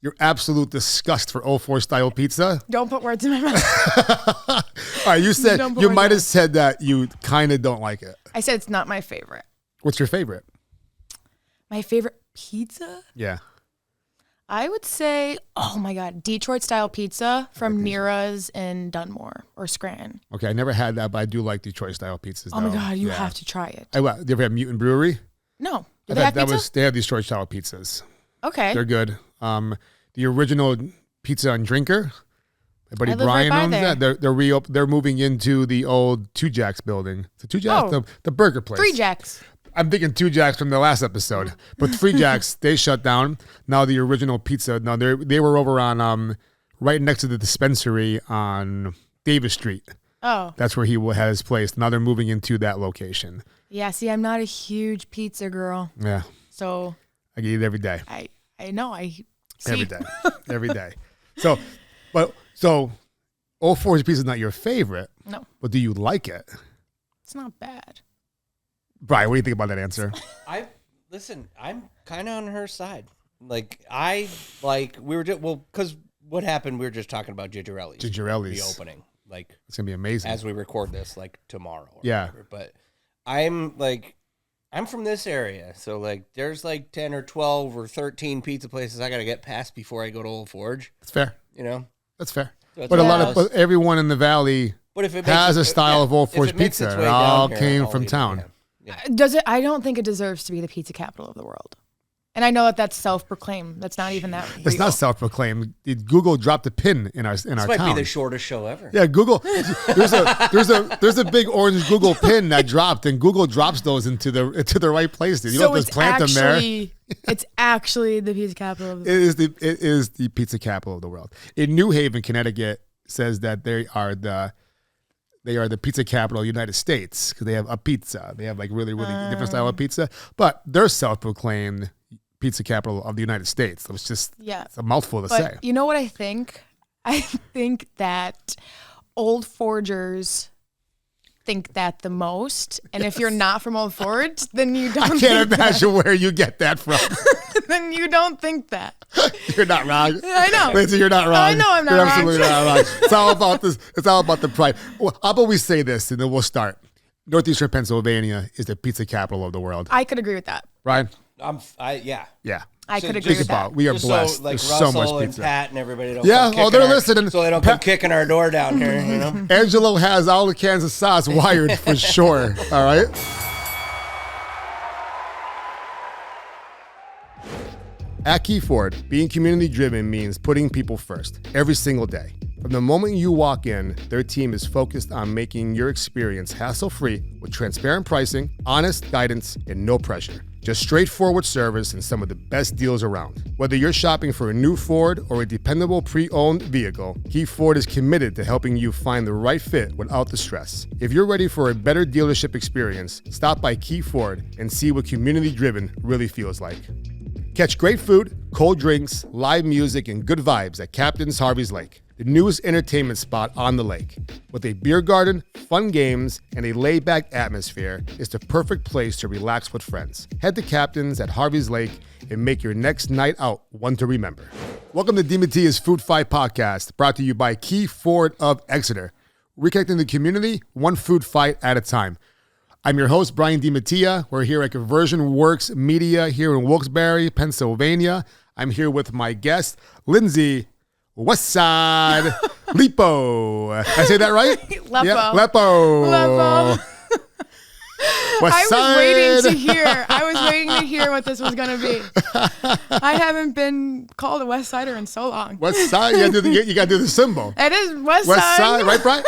your absolute disgust for Old Fort style pizza. Don't put words in my mouth. All right, you might have said that you kind of don't like it. I said it's not my favorite. What's your favorite? My favorite pizza? Yeah. I would say, oh my God, Detroit style pizza from Nira's in Dunmore or Scranton. Okay, I never had that, but I do like Detroit style pizzas. Oh my God, you have to try it. Do you ever have Mutant Brewery? No. Do they have pizza? They have Detroit style pizzas. Okay. They're good. The original pizza and drinker, my buddy Brian owns that. They're moving into the old Two Jacks building. The Two Jacks, the burger place. Three Jacks. I'm thinking Two Jacks from the last episode, but Three Jacks they shut down. Now the original pizza. No, they were over on right next to the dispensary on Davis Street. Oh, that's where he had his place. Now they're moving into that location. Yeah. See, I'm not a huge pizza girl. Yeah. So I eat it every day. I know. Every day. Every day. So Old Fort's pizza is not your favorite. No. But do you like it? It's not bad. Brian, what do you think about that answer? I'm kind of on her side. Because what happened? We were just talking about Gigerelli's. The opening. It's gonna be amazing as we record this, tomorrow. Whatever. But I'm from this area, so there's 10 or 12 or 13 pizza places I gotta get past before I go to Old Forge. That's fair. That's fair. So but everyone in the valley has a style of Old Forge pizza. It all came from town. Yeah. Does it? I don't think it deserves to be the pizza capital of the world. And I know that that's self-proclaimed. That's not even that real. It's not self-proclaimed. Google dropped a pin in our town. This might be the shortest show ever. Yeah, Google. There's a big orange Google pin that dropped, and Google drops those into the right places. You don't just plant them there. It's actually the pizza capital of the world. It is the pizza capital of the world. In New Haven, Connecticut, says that they are the pizza capital of the United States because they have a pizza. They have really different style of pizza, but they're self-proclaimed pizza capital of the United States. So it's just it's a mouthful to say. You know what I think? I think that Old Forgers think that the most. And if you're not from Old Forge, then you don't I can't imagine where you get that from. Then you don't think that. You're not wrong. I know. Lindsey, you're not wrong. I know I'm not You're wrong. absolutely not wrong. It's all about this. It's all about the pride. Well, how about we say this and then we'll start. Northeastern Pennsylvania is the pizza capital of the world. I could agree with that. Brian? Yeah. Yeah. I could agree with that. We are blessed. There's so much Russell pizza. And Pat and everybody don't they're listening. So they don't come kicking our door down here, Angelo has all the cans of sauce wired for sure. All right? At Key Ford, being community-driven means putting people first every single day. From the moment you walk in, their team is focused on making your experience hassle-free with transparent pricing, honest guidance, and no pressure. Just straightforward service and some of the best deals around. Whether you're shopping for a new Ford or a dependable pre-owned vehicle, Key Ford is committed to helping you find the right fit without the stress. If you're ready for a better dealership experience, stop by Key Ford and see what community-driven really feels like. Catch great food, cold drinks, live music, and good vibes at Captain's Harvey's Lake, the newest entertainment spot on the lake. With a beer garden, fun games, and a laid-back atmosphere, it's the perfect place to relax with friends. Head to Captain's at Harvey's Lake and make your next night out one to remember. Welcome to DiMattia's Food Fight Podcast, brought to you by Key Ford of Exeter. Reconnecting the community, one food fight at a time. I'm your host, Brian DiMattia. We're here at Conversion Works Media here in Wilkes-Barre, Pennsylvania. I'm here with my guest, Lindsey Westside Leppo. Did I say that right? Leppo. Yeah, Leppo. I was waiting to hear what this was going to be. I haven't been called a West Sider in so long. West Side? You got to do the symbol. It is West West Side, right, Brian?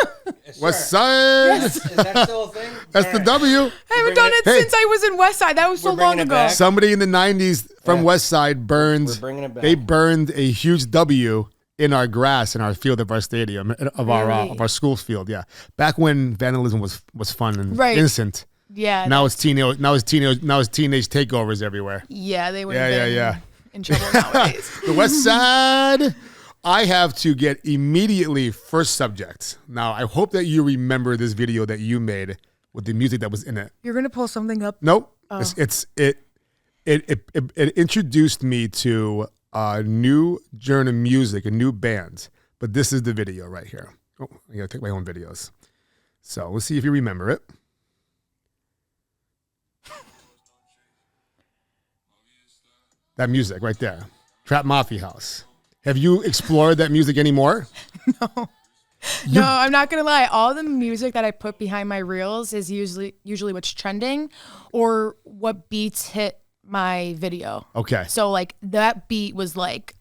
Yes, West Side. Yes. Is that still a thing? That's the W. I haven't done it since I was in West Side. That was so long ago. Somebody in the 90s from West Side burned. We're bringing it back. They burned a huge W in our grass in our field of our stadium of our school field. Yeah, back when vandalism was fun and innocent. Yeah. Now it's teenage takeovers everywhere. Yeah, they would have been in trouble nowadays. The West Side. I have to get immediately first subject. Now, I hope that you remember this video that you made with the music that was in it. You're gonna pull something up? Nope. Oh. It introduced me to a new genre of music, a new band. But this is the video right here. Oh, I gotta take my own videos. So let's see if you remember it. That music right there. Trap Mafia House. Have you explored that music anymore? No. No, I'm not gonna lie. All the music that I put behind my reels is usually what's trending or what beats hit my video. Okay. So like that beat was like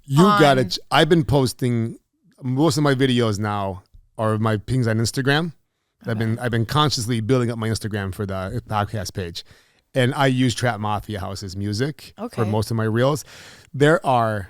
I've been posting most of my videos now or my pings on Instagram. Okay. I've been consciously building up my Instagram for the podcast page. And I use Trap Mafia House's music for most of my reels. There are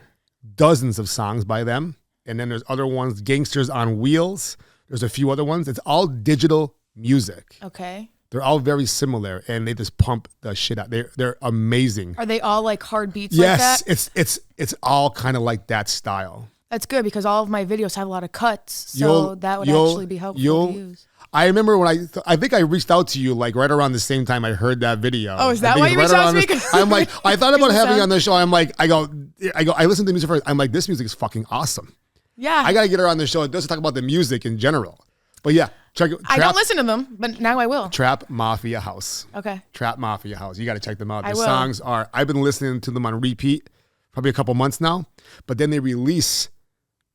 dozens of songs by them. And then there's other ones, Gangsters on Wheels. There's a few other ones. It's all digital music. Okay. They're all very similar, and they just pump the shit out. They're amazing. Are they all like hard beats like that? Yes, it's all kind of like that style. That's good because all of my videos have a lot of cuts, so that would actually be helpful to use. I remember when I think I reached out to you like right around the same time I heard that video. Oh, is that why you reached out to me? I'm like, I thought about having you on the show. I listened to music first. I'm like, this music is fucking awesome. Yeah. I got to get her on the show. It doesn't talk about the music in general. But yeah, check it. I don't listen to them, but now I will. Trap Mafia House. Okay. Trap Mafia House. You got to check them out. The I will. songs are, I've been listening to them on repeat probably a couple months now, but then they'll release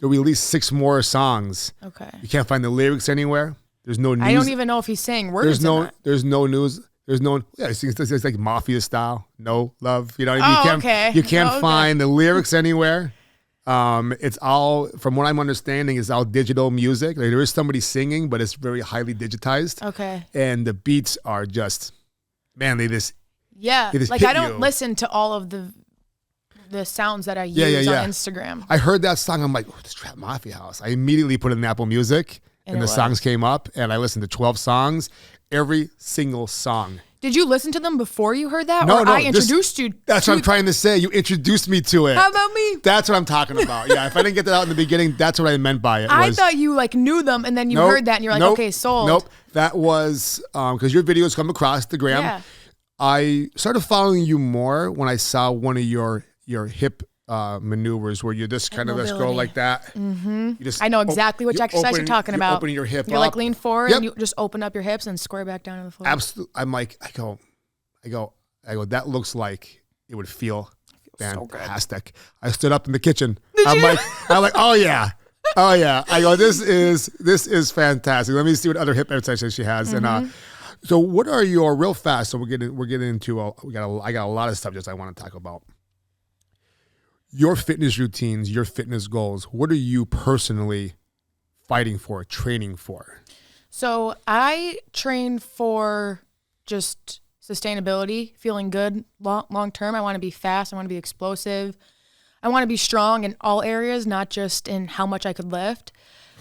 6 more songs. Okay. You can't find the lyrics anywhere. There's no news. I don't even know if he's saying words. There's no news. It's like mafia style. No love. You know what I mean? You can't find the lyrics anywhere. It's all, from what I'm understanding, is all digital music. Like, there is somebody singing, but it's very highly digitized. Okay. And the beats are just, man, they just like I don't listen to all of the sounds that I use on Instagram. I heard that song. I'm like, oh, this Trap Mafia House. I immediately put it in Apple Music, and the songs came up, and I listened to 12 songs. Every single song. Did you listen to them before you heard that? No, I introduced you. That's what I'm trying to say. You introduced me to it. How about me? That's what I'm talking about. Yeah, if I didn't get that out in the beginning, that's what I meant by it. I thought you like knew them, and then you heard that, and you're like, okay, sold. Nope. That was because your videos come across the gram. Yeah. I started following you more when I saw one of your hip maneuvers where you just kind of just go like that. Mm-hmm. I know exactly which exercise you're talking about. Opening your hip You're up. Like lean forward and you just open up your hips and square back down to the floor. Absolutely. I'm like, I go, that looks like it would feel fantastic. So I stood up in the kitchen. I'm like, oh yeah. I go, this is fantastic. Let me see what other hip exercises she has. Mm-hmm. And so what are your, real fast, so we're getting into I got a lot of subjects I want to talk about. Your fitness routines, your fitness goals, what are you personally fighting for, training for? So I train for just sustainability, feeling good long term. I want to be fast. I want to be explosive. I want to be strong in all areas, not just in how much I could lift.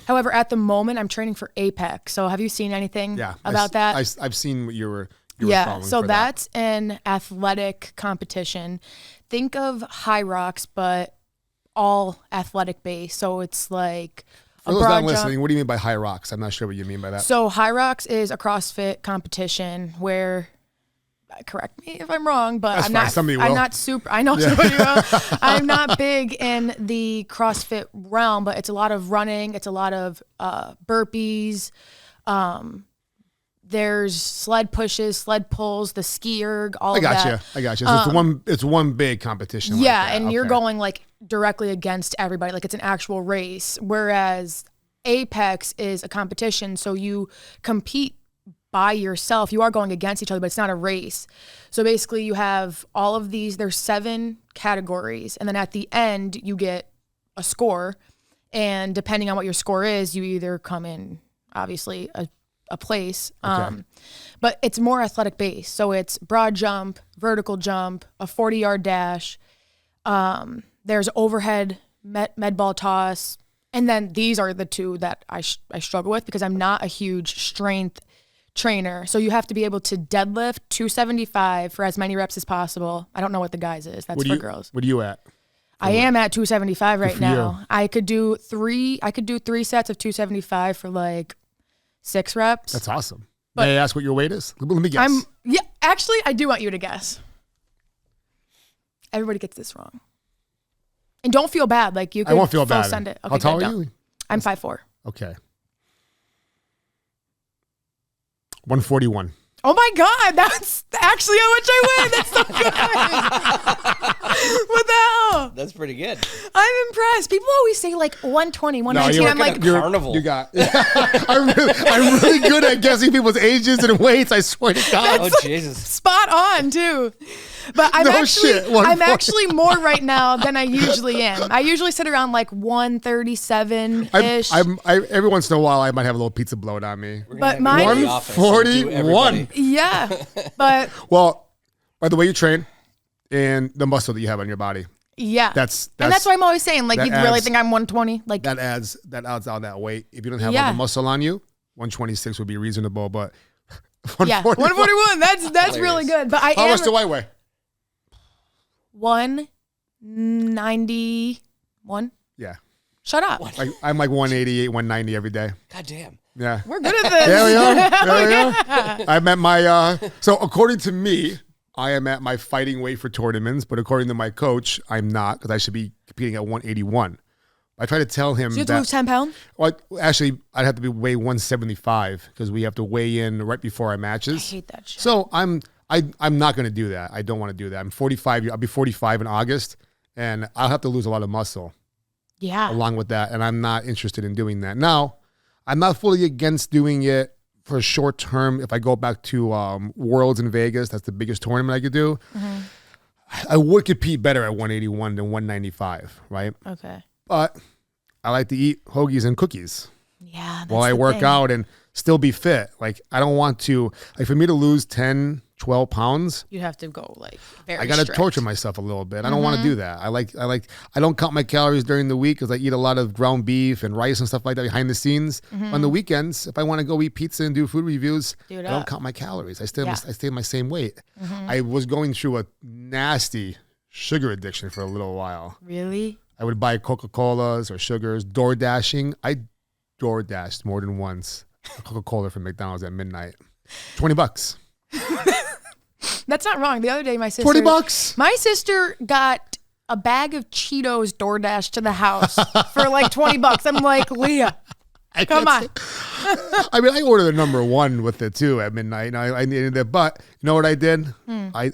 However, at the moment, I'm training for Apex. So have you seen anything about that? I've seen what you were following. So that's an athletic competition. Think of High Rocks, but all athletic based. So it's like for those not listening, what do you mean by High Rocks? I'm not sure what you mean by that. So High Rocks is a CrossFit competition where, correct me if I'm wrong, but I'm not somebody will. I'm not big in the CrossFit realm, but it's a lot of running. It's a lot of burpees. There's sled pushes, sled pulls, the ski erg, all of that. I got you. So it's one big competition. Yeah, and you're going like directly against everybody. Like it's an actual race. Whereas Apex is a competition, so you compete by yourself. You are going against each other, but it's not a race. So basically you have all of these, there's 7 categories. And then at the end you get a score. And depending on what your score is, you either come in, obviously, a place. But it's more athletic based. So it's broad jump, vertical jump, a 40-yard dash. There's overhead med ball toss. And then these are the 2 that I struggle with because I'm not a huge strength trainer. So you have to be able to deadlift 275 for as many reps as possible. I don't know what the guys is. That's for girls. What are you at? I am at 275 right now. I could do 3 sets of 275 for like 6 reps. That's awesome. May I ask what your weight is? Let me guess. Actually, I do want you to guess. Everybody gets this wrong. And don't feel bad. Like you can I won't feel full bad. send it. Okay, How tall good, are don't. you? I'm 5'4". Okay. 141. Oh my God, that's actually how much I weigh. That's so good. What the hell? That's pretty good. I'm impressed. People always say like 120, 119. I'm like, Carnival. You got. I'm really good at guessing people's ages and weights. I swear to God. Oh Jesus. spot on too. But I'm I'm actually more right now than I usually am. I usually sit around like 137-ish. Every once in a while, I might have a little pizza bloat on me. But mine 141. Yeah. But well, by the way you train and the muscle that you have on your body. Yeah. That's why I'm always saying, like, you really think I'm 120? Like that adds on that weight. If you don't have all the muscle on you, 126 would be reasonable, but 141. That's really good. But How much do I weigh? 191. Yeah. Shut up. I'm like 188, 190 every day. God damn. Yeah. We're good at this. There we are. There we are. I'm at my so according to me, I am at my fighting weight for tournaments, but according to my coach, I'm not, because I should be competing at 181. I try to tell him so you have to lose 10 pounds? Well, actually, I'd have to weigh 175 because we have to weigh in right before our matches. I hate that shit. So I'm not going to do that. I don't want to do that. I'm 45. I'll be 45 in August, and I'll have to lose a lot of muscle. Yeah. Along with that, and I'm not interested in doing that. Now, I'm not fully against doing it for a short term. If I go back to Worlds in Vegas, that's the biggest tournament I could do. Mm-hmm. I would compete better at 181 than 195, right? Okay. But I like to eat hoagies and cookies. Yeah. That's while I work out and still be fit. Like, I don't want to, like, for me to lose 10, 12 pounds, you have to go like very I got to strict. torture myself a little bit. I don't want to do that. I don't count my calories during the week because I eat a lot of ground beef and rice and stuff like that behind the scenes. On the weekends, if I want to go eat pizza and do food reviews, I don't count my calories. I stay my same weight. I was going through a nasty sugar addiction for a little while. Really? I would buy Coca-Colas or sugars, door dashing. I door dashed more than once a Coca-Cola from McDonald's at midnight. $20. That's not wrong. The other day, my sister $20. My sister got a bag of Cheetos DoorDash to the house for like $20. I'm like, Leah, come on. I mean, I ordered the number one with it too at midnight. I needed it, but you know what I did?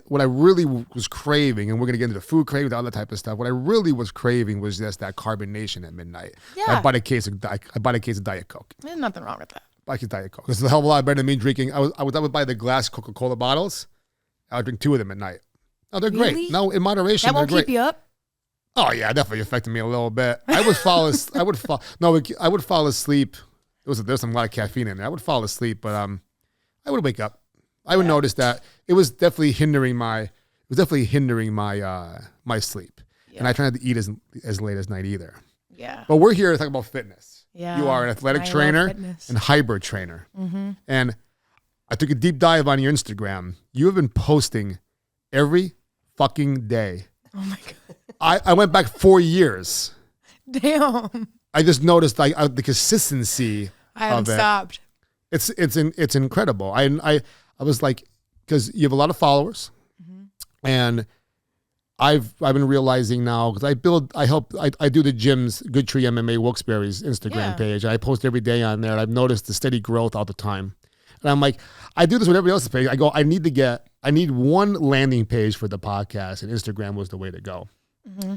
What I really was craving, and we're gonna get into the food craving, all that type of stuff. What I really was craving was just that carbonation at midnight. Yeah. I bought a case of Diet Coke. There's nothing wrong with that. I could Diet Coke. This is a hell of a lot better than me drinking. I would buy the glass Coca-Cola bottles. I would drink 2 of them at night. Oh, they're Really? great. No, in moderation, That won't they're great. keep you up? Oh yeah, definitely affected me a little bit. I would fall asleep. I would fall asleep. There's some lot of caffeine in there. I would fall asleep, but I would wake up. I would notice that it was definitely hindering my my sleep. And I try not to eat as late as night either. Yeah. But we're here to talk about fitness. Yeah. You are an athletic trainer and hybrid trainer. Mm-hmm. And I took a deep dive on your Instagram. You have been posting every fucking day. Oh my God. I went back 4 years. Damn. I just noticed the consistency. I haven't stopped. It's incredible. I was like, because you have a lot of followers, and I've been realizing now because I do the gym's Good Tree MMA Wilkes-Barre's Instagram page. I post every day on there. And I've noticed the steady growth all the time, and I'm like, I do this with everybody else's page. I go, I need one landing page for the podcast, and Instagram was the way to go,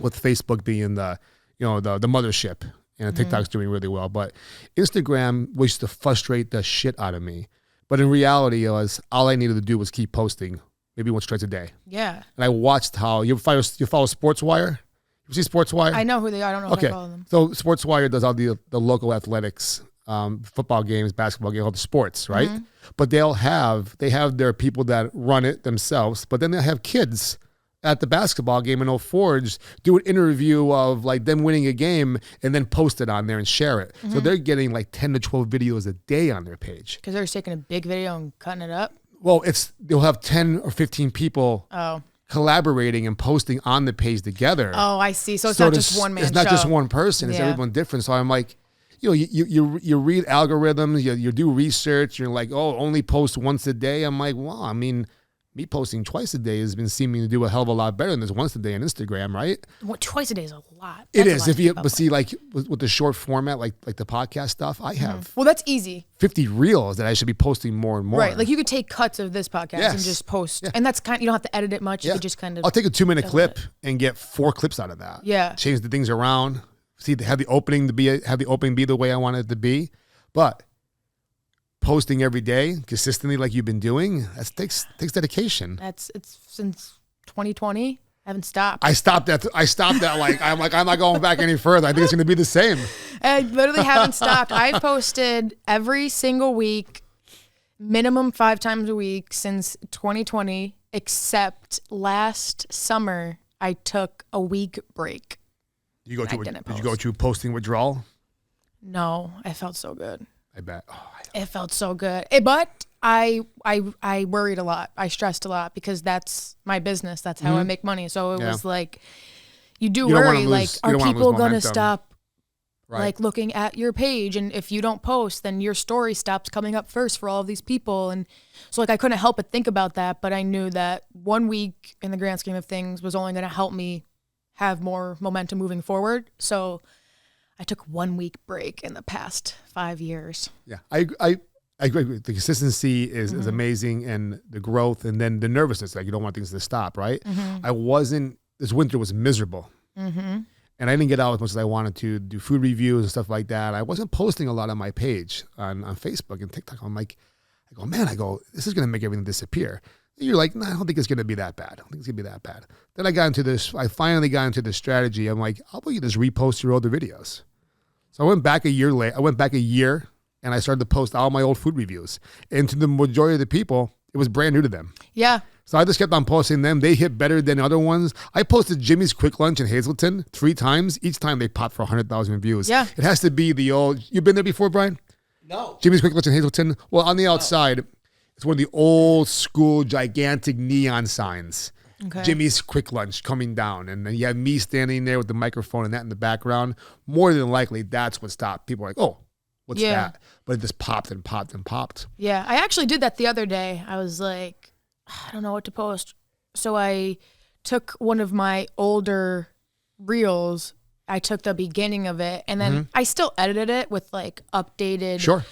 with Facebook being the mothership. And TikTok's doing really well. But Instagram used to frustrate the shit out of me. But in reality, all I needed to do was keep posting maybe once or twice a day. Yeah. And I watched how you follow SportsWire? You see SportsWire? I know who they are. I don't know if I follow them. So SportsWire does all the local athletics, football games, basketball games, all the sports, right? But they have their people that run it themselves, but then they have kids at the basketball game in Old Forge do an interview of like them winning a game and then post it on there and share it. So they're getting like 10 to 12 videos a day on their page. Because they're just taking a big video and cutting it up? Well, they'll have 10 or 15 people collaborating and posting on the page together. Oh, I see. So it's not just one man show. It's not just one person. It's everyone different. So I'm like, you read algorithms, you do research. You're like, oh, only post once a day. I'm like, well, I mean, me posting twice a day has been seeming to do a hell of a lot better than this once a day on Instagram, right? Well, twice a day is a lot. It That's is. If you, but see, like with the short format, like the podcast stuff, I have Well, that's easy. 50 reels that I should be posting more and more. Right. Like you could take cuts of this podcast and just post. And that's you don't have to edit it much. You could just kind of. I'll take a 2-minute clip and get 4 clips out of that. Yeah. Change the things around. See, have the opening be the way I want it to be. But posting every day consistently like you've been doing, that takes dedication. It's since 2020. I haven't stopped. I stopped that. I'm not going back any further. I think it's going to be the same. I literally haven't stopped. I've posted every single week, minimum 5 times a week since 2020, except last summer I took a week break. Did you go to posting withdrawal? No, I felt so good. I bet. It felt so good. But I worried a lot. I stressed a lot because that's my business. That's how I make money. So it was like, you worry, like, are people going to stop like looking at your page? And if you don't post, then your story stops coming up first for all of these people. And so like, I couldn't help but think about that. But I knew that 1 week in the grand scheme of things was only going to help me have more momentum moving forward. So I took 1 week break in the past 5 years. Yeah, I agree. The consistency is amazing, and the growth, and then the nervousness. Like you don't want things to stop, right? This winter was miserable, and I didn't get out as much as I wanted to do food reviews and stuff like that. I wasn't posting a lot on my page on Facebook and TikTok. I go, this is going to make everything disappear. And you're like, nah, I don't think it's going to be that bad. Then I finally got into this strategy. I'm like, how about you just repost your older videos? So I went back a year and I started to post all my old food reviews. And to the majority of the people, it was brand new to them. Yeah. So I just kept on posting them. They hit better than other ones. I posted Jimmy's Quick Lunch in Hazleton 3 times. Each time they popped for 100,000 views. Yeah. It has to be the old, you've been there before, Brian? No. Jimmy's Quick Lunch in Hazleton? Well, on the outside, it's one of the old school gigantic neon signs. Okay. Jimmy's Quick Lunch coming down. And then you have me standing there with the microphone and that in the background. More than likely, that's what stopped. People are like, oh, what's that? But it just popped and popped and popped. Yeah, I actually did that the other day. I was like, I don't know what to post. So I took one of my older reels. I took the beginning of it. And then I still edited it with like updated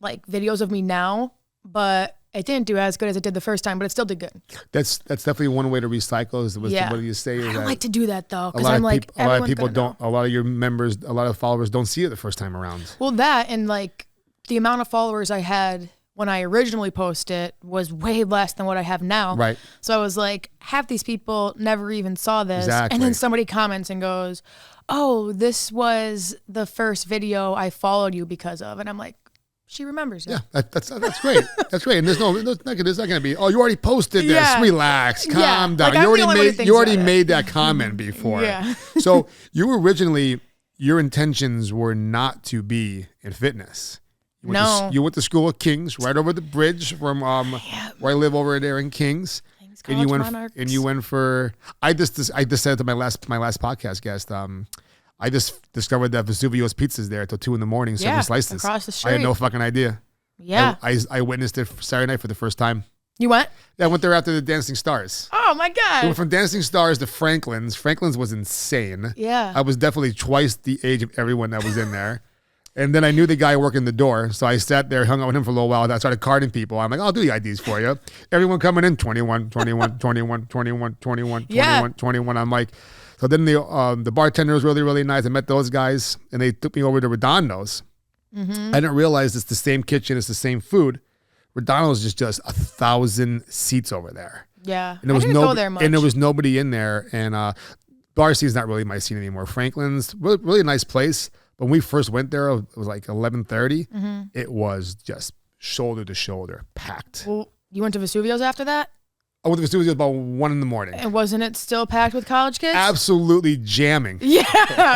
like videos of me now. But it didn't do as good as it did the first time, but it still did good. That's definitely one way to recycle. What do you say? I don't like to do that though, because a lot of people don't. A lot of your members, a lot of followers don't see it the first time around. Well, that and like the amount of followers I had when I originally posted was way less than what I have now. Right. So I was like, half these people never even saw this, and then somebody comments and goes, "Oh, this was the first video I followed you because of," and I'm like, she remembers it. Yeah, that's great. That's great. And there's not going to be, oh, you already posted this. Yeah. Relax, calm down. Like, you already made that comment before. Yeah. So your intentions were not to be in fitness. You went to school at King's, right over the bridge from where I live over there in King's. And you went for. I just said it to my last podcast guest. I just discovered that Vesuvio's Pizza's there till 2 a.m. serving slices. Across the street. I had no fucking idea. Yeah. I witnessed it Saturday night for the first time. You went? Yeah, I went there after the Dancing Stars. Oh my God. We went from Dancing Stars to Franklin's. Franklin's was insane. Yeah. I was definitely twice the age of everyone that was in there. And then I knew the guy working the door. So I sat there, hung out with him for a little while. I started carding people. I'm like, I'll do the IDs for you. Everyone coming in, 21, 21, 21, 21, 21, 21, 21. I'm like, so then the bartender was really, really nice. I met those guys, and they took me over to Redondo's. I didn't realize it's the same kitchen, it's the same food. Redondo's is just 1,000 seats over there. Yeah, and there was I didn't go there much. And there was nobody in there. And Bar C is not really my scene anymore. Franklin's, really, really nice place. But when we first went there, it was like 11:30. It was just shoulder to shoulder, packed. Well, you went to Vesuvio's after that? I went to Vesuvio's about 1 a.m. And wasn't it still packed with college kids? Absolutely jamming. Yeah.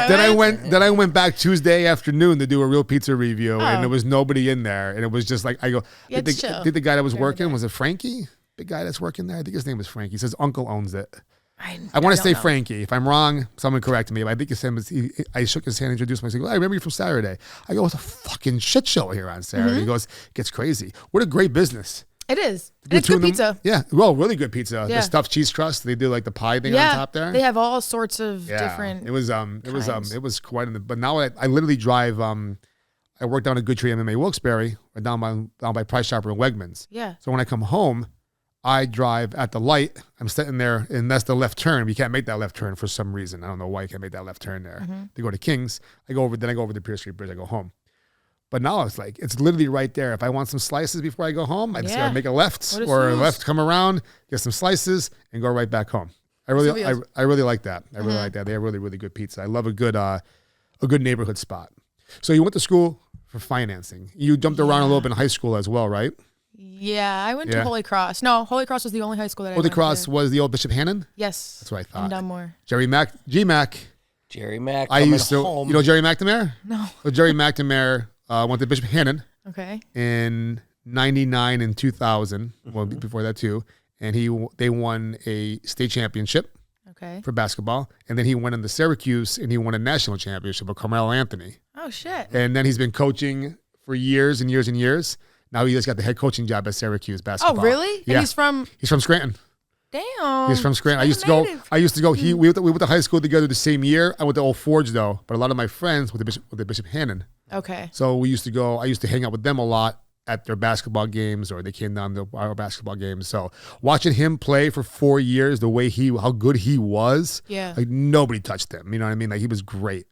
Then I went back Tuesday afternoon to do a real pizza review, and there was nobody in there, and it was just like I go. I think the guy that was working was it Frankie? The guy that's working there, I think his name was Frankie. He says Uncle owns it. I want to say Frankie. If I'm wrong, someone correct me. But I think his name was. I shook his hand, introduced myself. I remember you from Saturday. I go, it's a fucking shit show here on Saturday. He goes, it gets crazy. What a great business. It is. And it's good pizza. Yeah. Well, really good pizza. Yeah. The stuffed cheese crust. They do like the pie thing on top there. They have all sorts of different. It was quite. But now I literally drive. I work down at Good Tree MMA Wilkes-Barre, or down by Price Chopper and Wegmans. Yeah. So when I come home, I drive at the light. I'm sitting there, and that's the left turn. You can't make that left turn for some reason. I don't know why you can't make that left turn there. To go to Kings, I go over the Pierce Street Bridge. I go home. But now it's literally right there. If I want some slices before I go home, I just gotta make a left come around, get some slices, and go right back home. I really like that. I really like that. They have really, really good pizza. I love a good neighborhood spot. So you went to school for financing. You jumped around a little bit in high school as well, right? Yeah, I went to Holy Cross. No, Holy Cross was the only high school that I went to. Holy Cross was the old Bishop Hannon? Yes. That's what I thought. In Dunmore. Jerry Mac. Jerry Mac. I used to, home. You know Jerry McNamara? No. So Jerry McNamara went to Bishop Hannon. Okay. In 99 and 2000, well, before that too. And they won a state championship for basketball. And then he went into Syracuse and he won a national championship with Carmelo Anthony. Oh, shit. And then he's been coaching for years and years and years. Now he just got the head coaching job at Syracuse basketball. Oh, really? Yeah. And he's from Scranton. Damn. He's from Scranton. I used to go. We went to high school together the same year. I went to Old Forge though, but a lot of my friends went to Bishop Hannon. Okay. So we used to go. I used to hang out with them a lot at their basketball games, or they came down to our basketball games. So watching him play for 4 years, the way how good he was, like nobody touched him. You know what I mean? Like he was great.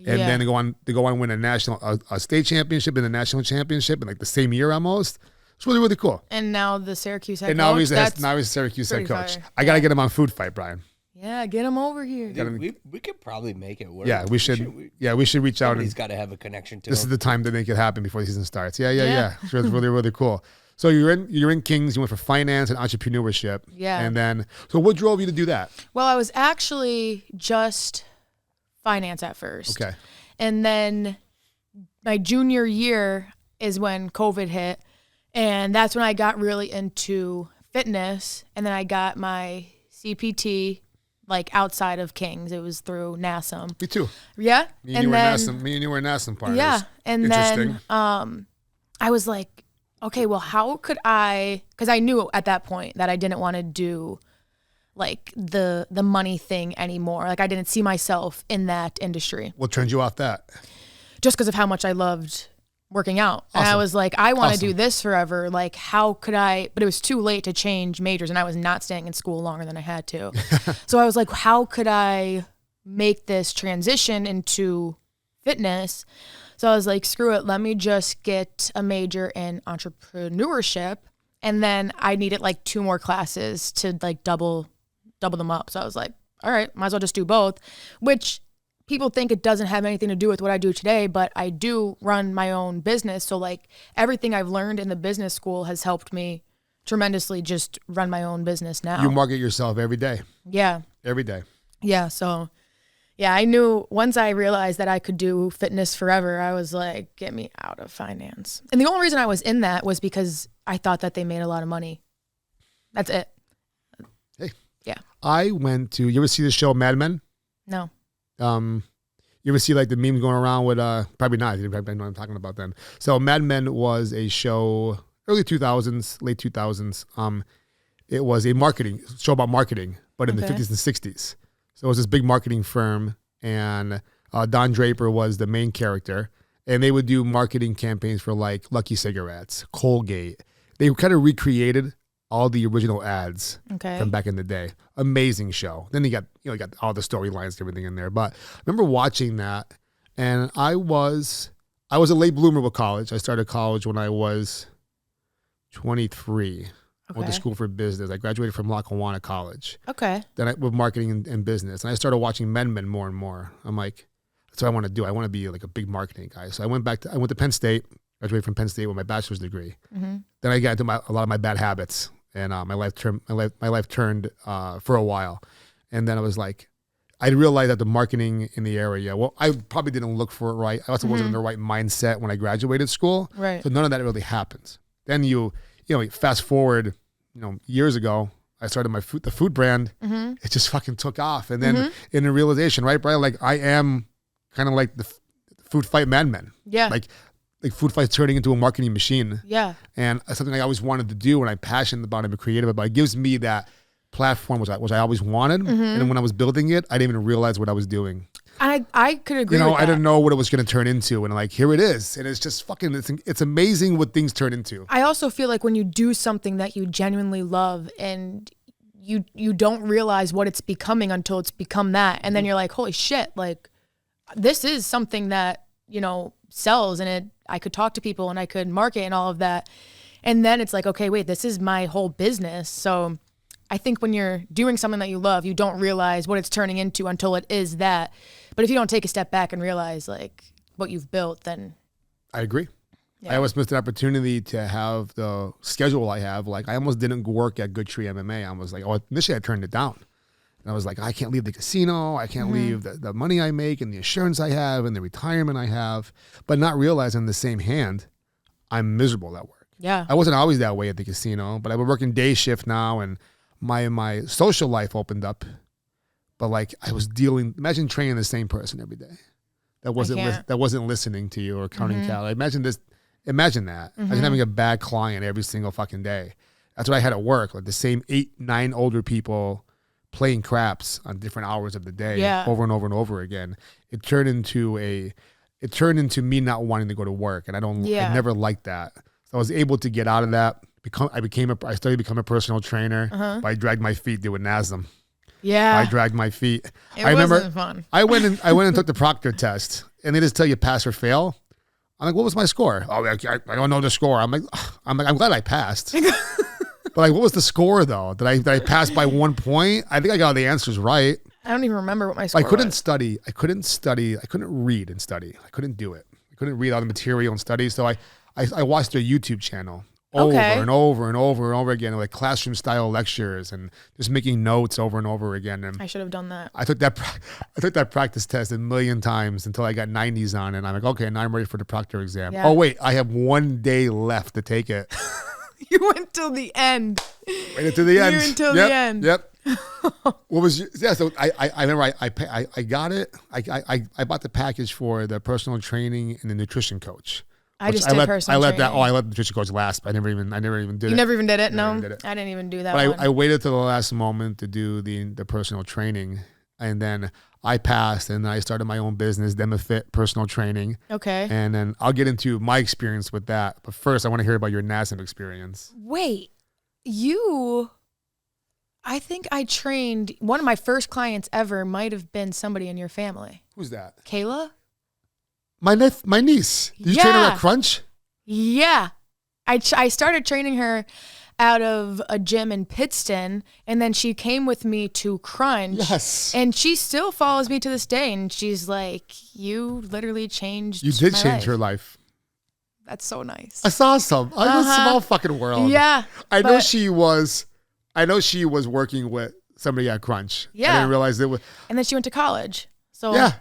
And then to go on and win a state championship and a national championship in like the same year almost. It's really, really cool. And now the Syracuse head coach. And now he's Syracuse head coach. Fire. I got to get him on Food Fight, Brian. Yeah, get him over here. Dude, we could probably make it work. Yeah, we should reach out. He's got to have a connection to This him. is the time to make it happen before the season starts. Yeah. It's really, really cool. So you're in Kings. You went for finance and entrepreneurship. Yeah. And then, so what drove you to do that? Well, I was actually just finance at first. Okay. And then my junior year is when COVID hit. And that's when I got really into fitness. And then I got my CPT like outside of Kings. It was through NASM. Me too. Yeah. Me and you were NASM partners. Yeah. And Interesting. then I was like, okay, well, how could because I knew at that point that I didn't want to do like the money thing anymore. Like I didn't see myself in that industry. What turned you off that? Just because of how much I loved working out. Awesome. And I was like, I want to do this forever. Like how could but it was too late to change majors and I was not staying in school longer than I had to. So I was like, how could I make this transition into fitness? So I was like, screw it. Let me just get a major in entrepreneurship. And then I needed like 2 more classes to like double them up. So I was like, all right, might as well just do both, which people think it doesn't have anything to do with what I do today, but I do run my own business. So like everything I've learned in the business school has helped me tremendously just run my own business now. You market yourself every day. Yeah. Every day. Yeah. So yeah, I knew once I realized that I could do fitness forever, I was like, get me out of finance. And the only reason I was in that was because I thought that they made a lot of money. That's it. Hey. Yeah. I went to, you ever see the show Mad Men? No. You ever see like the memes going around with, probably not, you probably know what I'm talking about then. So Mad Men was a show, early 2000s, late 2000s. It was a show about marketing, but in the 50s and 60s. So it was this big marketing firm, and Don Draper was the main character, and they would do marketing campaigns for like Lucky Cigarettes, Colgate. They kind of recreated all the original ads from back in the day. Amazing show. Then you got all the storylines and everything in there. But I remember watching that, and I was a late bloomer with college. I started college when I was 23. I went to school for business. I graduated from Lackawanna College. Okay. Then with marketing and business. And I started watching Men more and more. I'm like, that's what I want to do. I want to be like a big marketing guy. So I went to Penn State, graduated from Penn State with my bachelor's degree. Mm-hmm. Then I got into a lot of my bad habits, and my life turned for a while. And then I was like, I realized that the marketing in the area, well, I probably didn't look for it right. I also wasn't in the right mindset when I graduated school. Right. So none of that really happens. Then you fast forward, years ago, I started the food brand. Mm-hmm. It just fucking took off. And then in the realization, right, Brian, like I am kind of like the food fight madman. Yeah. Like like food fights turning into a marketing machine. Yeah. And something I always wanted to do, and I'm passionate about it, I'm creative about it. It gives me that platform, which I always wanted. And then when I was building it, I didn't even realize what I was doing. I could agree with that. I didn't know what it was going to turn into. And like, here it is. And it's just fucking, it's amazing what things turn into. I also feel like when you do something that you genuinely love and you don't realize what it's becoming until it's become that. And then you're like, holy shit, like this is something that, sells, and I could talk to people and I could market and all of that. And then it's like, okay, wait, this is my whole business. So I think when you're doing something that you love, you don't realize what it's turning into until it is that. But if you don't take a step back and realize like what you've built, then I agree. Yeah. I almost missed an opportunity to have the schedule I have. Like I almost didn't work at Good Tree MMA. I was like, initially I turned it down. And I was like, I can't leave the casino. I can't leave the money I make and the insurance I have and the retirement I have. But not realizing the same hand, I'm miserable at work. yeah. I wasn't always that way at the casino, but I've been working day shift now, and my social life opened up. But like I was imagine training the same person every day that wasn't listening to you or counting calories. Imagine that. Imagine having a bad client every single fucking day. That's what I had at work. Like the same 8-9 older people playing craps on different hours of the day over and over and over again. It turned into me not wanting to go to work, and I never liked that. So I was able to get out of that. I started becoming a personal trainer. But I dragged my feet doing NASM. Yeah. I dragged my feet. I remember fun. I went and took the proctor test, and they just tell you pass or fail. I'm like, what was my score? Oh, I don't know the score. I'm glad I passed. But like, what was the score though? Did I pass by 1 point? I think I got all the answers right. I don't even remember what my score was. I couldn't study. I couldn't read and study. I couldn't do it. I couldn't read all the material and study. So I watched their YouTube channel over and over and over and over again, like classroom style lectures and just making notes over and over again. And I should have done that. I took that practice test 1,000,000 times until I got 90s on it. And I'm like, okay, now I'm ready for the proctor exam. Yeah. Oh wait, I have 1 day left to take it. You went till the end. Waited to the end. You until the end. Yep. What was so I remember I got it. I bought the package for the personal training and the nutrition coach. I just did personal training. I let the nutrition coach last. I never even did it. You never even did it? No, I didn't even do that. But I waited till the last moment to do the personal training, and then I passed, and I started my own business, DemoFit Personal Training. Okay. And then I'll get into my experience with that. But first, I want to hear about your NASM experience. Wait, I think I trained, one of my first clients ever might have been somebody in your family. Who's that? Kayla? My niece. Did you train her at Crunch? Yeah. I started training her out of a gym in Pittston, and then she came with me to Crunch. Yes. And she still follows me to this day, and she's like, you literally changed You did my change life. her life. That's so nice. That's awesome. I know, small fucking world. Yeah. I know she was working with somebody at Crunch. Yeah. I didn't realize it was. And then she went to college. So yeah.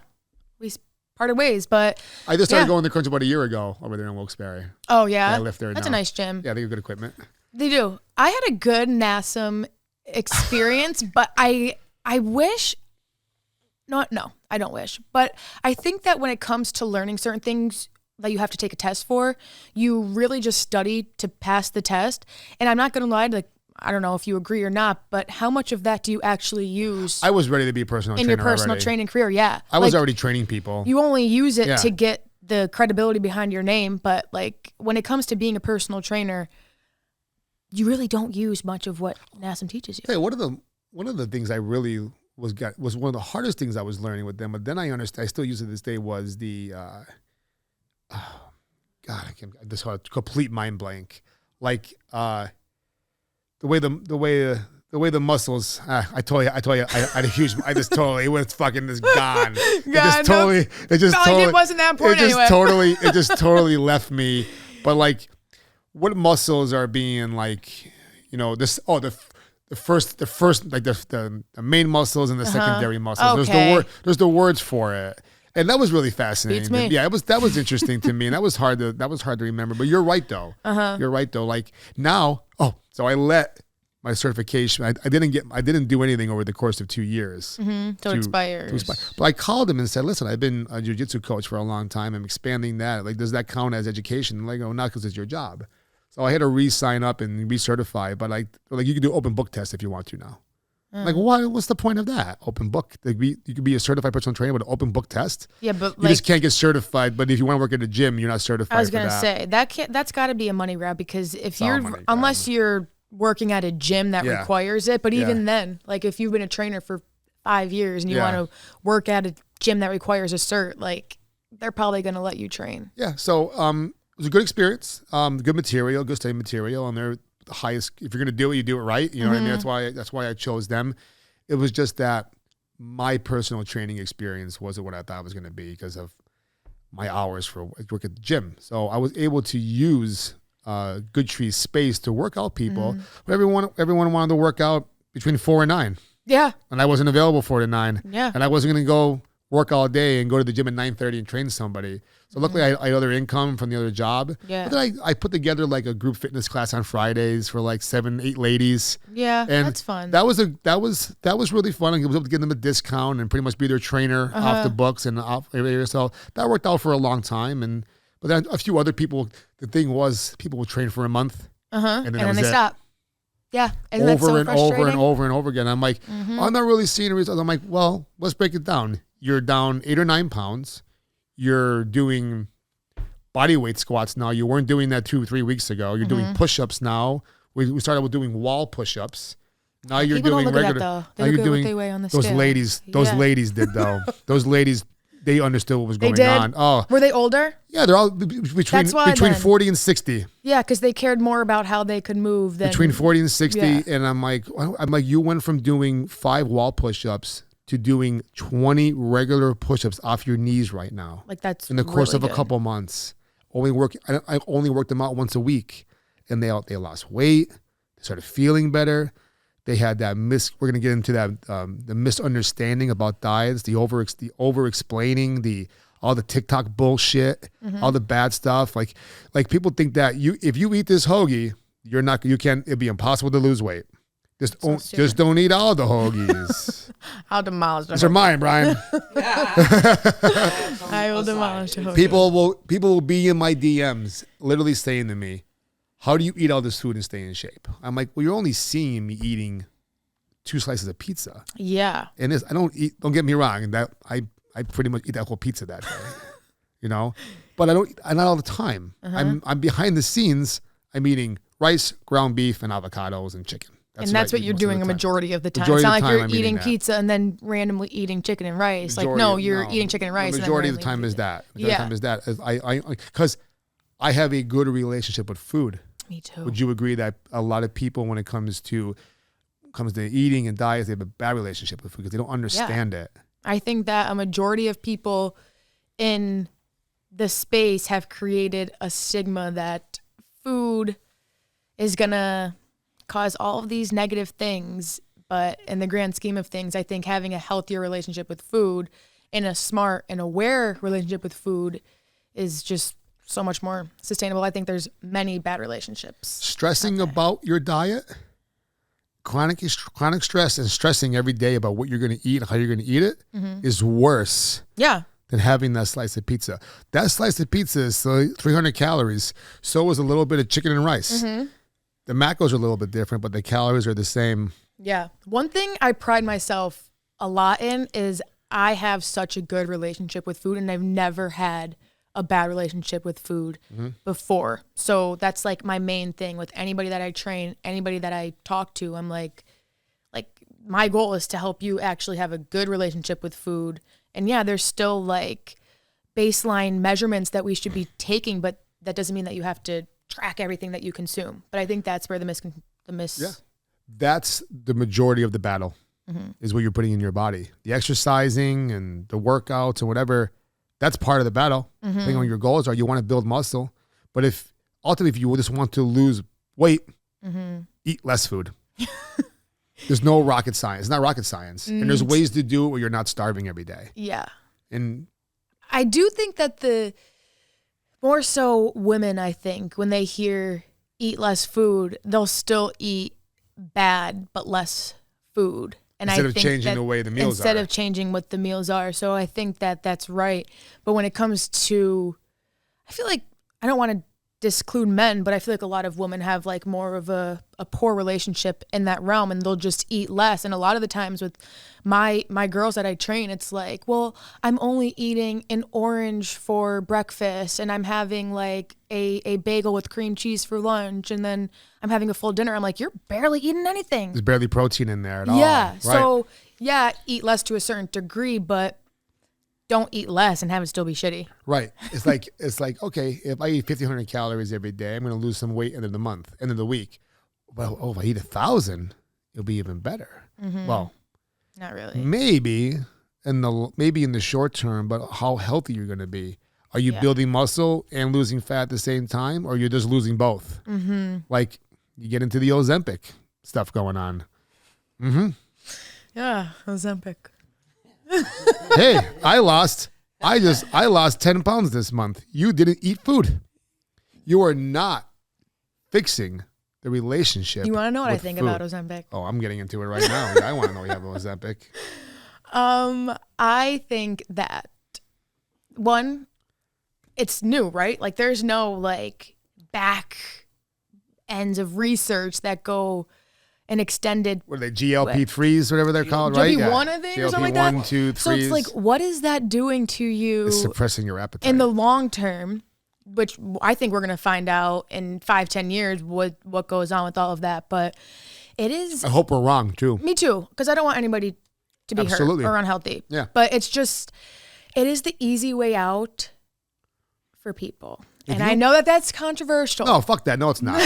We parted ways, but I just started going to Crunch about a year ago over there in Wilkes-Barre. Oh, yeah? I live there That's now. a nice gym. Yeah, they have good equipment. They do. I had a good NASM experience, but I wish, no, I don't wish, but I think that when it comes to learning certain things that you have to take a test for, you really just study to pass the test. And I'm not going to lie, like, I don't know if you agree or not, but how much of that do you actually use? I was ready to be a personal trainer in your personal already. Training career. Yeah. I was already training people. You only use it to get the credibility behind your name. But like when it comes to being a personal trainer, you really don't use much of what NASM teaches you. Hey, one of the things I really was one of the hardest things I was learning with them, but then I understand, I still use it to this day, was the this complete mind blank. Like the way the muscles. I told you, I had a huge. It was fucking just gone. It wasn't that important anyway. It just totally left me. But like, what muscles are being like, this? Oh, the first, like the main muscles and the secondary muscles. Okay. There's the words for it. And that was really fascinating. Beats me. Yeah, that was interesting to me, and that was hard to remember. But you're right though. You're right though. Like now, so I let my certification. I didn't do anything over the course of 2 years. So it expires. But I called him and said, listen, I've been a jiu-jitsu coach for a long time. I'm expanding that. Like, does that count as education? Like, oh, not because it's your job. So I had to re-sign up and recertify. But like you can do open book tests if you want to now. Like, what's the point of that? Open book. You could be a certified personal trainer with an open book test. Yeah, but you just can't get certified. But if you want to work at a gym, you're not certified. I was gonna say that's got to be a money grab, because if unless you're working at a gym that requires it, but even then, like if you've been a trainer for 5 years and you want to work at a gym that requires a cert, like they're probably gonna let you train. Yeah. So it was a good experience. Good material, good study material, and they're the highest. If you're gonna do it, you do it right. You know what I mean? That's why I chose them. It was just that my personal training experience wasn't what I thought it was gonna be because of my hours for work at the gym. So I was able to use Good Tree's space to work out people. But everyone wanted to work out between 4 and 9. Yeah. And I wasn't available 4 to 9. Yeah. And I wasn't going to go work all day and go to the gym at 9:30 and train somebody. So luckily I had other income from the other job. Yeah. But then I put together like a group fitness class on Fridays for like 7-8 ladies. Yeah, and that's fun. That was really fun. I was able to give them a discount and pretty much be their trainer off the books and off. So that worked out for a long time. But then a few other people, the thing was people would train for a month. And then they stop. Yeah. Over and over again. I'm like, I'm not really seeing results. I'm like, well, let's break it down. You're down 8 or 9 pounds. You're doing body weight squats now. You weren't doing that 2 or 3 weeks ago. You're doing push-ups now. We started with doing wall push-ups. Now you're People doing don't look regular. At that, though. Now they you're doing what they weigh on the those scale. ladies. Those ladies did though. Those ladies, they understood what was going on. Oh, were they older? Yeah, they're all between 40 and 60. Yeah, because they cared more about how they could move than between 40 and 60. Yeah. And I'm like, you went from doing 5 wall push-ups to doing 20 regular push-ups off your knees right now. Like that's in the course really of a couple months. I only worked them out once a week, and they lost weight. They started feeling better. They had that we're going to get into that the misunderstanding about diets, the over explaining, all the TikTok bullshit, all the bad stuff. Like people think that if you eat this hoagie, it'd be impossible to lose weight. Just don't eat all the hoagies. I'll demolish them. These are mine, Brian. I will demolish the hoagie. People will be in my DMs literally saying to me, how do you eat all this food and stay in shape? I'm like, well, you're only seeing me eating 2 slices of pizza. Yeah. And I don't get me wrong, that I pretty much eat that whole pizza that day. You know? But not all the time. I'm behind the scenes, I'm eating rice, ground beef, and avocados and chicken. That's what you're doing a majority of the time. It's not like you're eating pizza and then randomly eating chicken and rice. You're eating chicken and rice. The majority of the time is that. Because I have a good relationship with food. Me too. Would you agree that a lot of people, when it comes to eating and diets, they have a bad relationship with food because they don't understand it? I think that a majority of people in the space have created a stigma that food is gonna cause all of these negative things, but in the grand scheme of things, I think having a healthier relationship with food and a smart and aware relationship with food is just so much more sustainable. I think there's many bad relationships. Stressing about your diet, chronic stress and stressing every day about what you're going to eat and how you're going to eat it is worse than having that slice of pizza. That slice of pizza is 300 calories. So is a little bit of chicken and rice. The macros are a little bit different, but the calories are the same. Yeah. One thing I pride myself a lot in is I have such a good relationship with food, and I've never had a bad relationship with food before. So that's like my main thing with anybody that I train, anybody that I talk to. I'm like my goal is to help you actually have a good relationship with food. And yeah, there's still like baseline measurements that we should be taking, but that doesn't mean that you have to track everything that you consume. But I think that's where that's the majority of the battle is what you're putting in your body. The exercising and the workouts and whatever, that's part of the battle. Depending on your goals are, you want to build muscle. But if you just want to lose weight, eat less food. There's no rocket science. It's not rocket science. And there's ways to do it where you're not starving every day. Yeah. And I do think that more so women, I think, when they hear eat less food, they'll still eat bad, but less food. And Instead I of think changing the way the meals instead are. of changing what the meals are. So I think that that's right. But when it comes to, I feel like, I don't want to disclude men, but I feel like a lot of women have like more of a poor relationship in that realm, and they'll just eat less. And a lot of the times with my girls that I train, it's like, well, I'm only eating an orange for breakfast, and I'm having like a bagel with cream cheese for lunch, and then I'm having a full dinner. I'm like, you're barely eating anything. There's barely protein in there at all. Yeah. Right. So yeah, eat less to a certain degree, but don't eat less and have it still be shitty. Right. It's like, okay, if I eat 1,500 calories every day, I'm going to lose some weight end of the month, end of the week. Well, if I eat 1,000, it'll be even better. Mm-hmm. Well, not really. maybe in the short term, but how healthy you're going to be. Are you building muscle and losing fat at the same time, or you're just losing both? Mm-hmm. Like you get into the Ozempic stuff going on. Mm-hmm. Yeah, Ozempic. Hey, I lost 10 pounds this month. You didn't eat food. You are not fixing the relationship. You want to know what I with think food. about Ozempic? Oh, I'm getting into it right now. I want to know you have Ozempic. I think that one, it's new, right? Like there's no like back ends of research that go an extended. What are they, GLP-3s, whatever they're called, right? GLP-1, I think, or something like that. GLP-1, 2, 3s. So it's like, what is that doing to you It's suppressing your appetite. in the long term? Which I think we're going to find out in 5-10 years what goes on with all of that. But it is. I hope we're wrong, too. Me too, because I don't want anybody to be Absolutely. hurt or unhealthy. Yeah. But it's just, it is the easy way out for people. And I know that that's controversial. No, fuck that. No, it's not.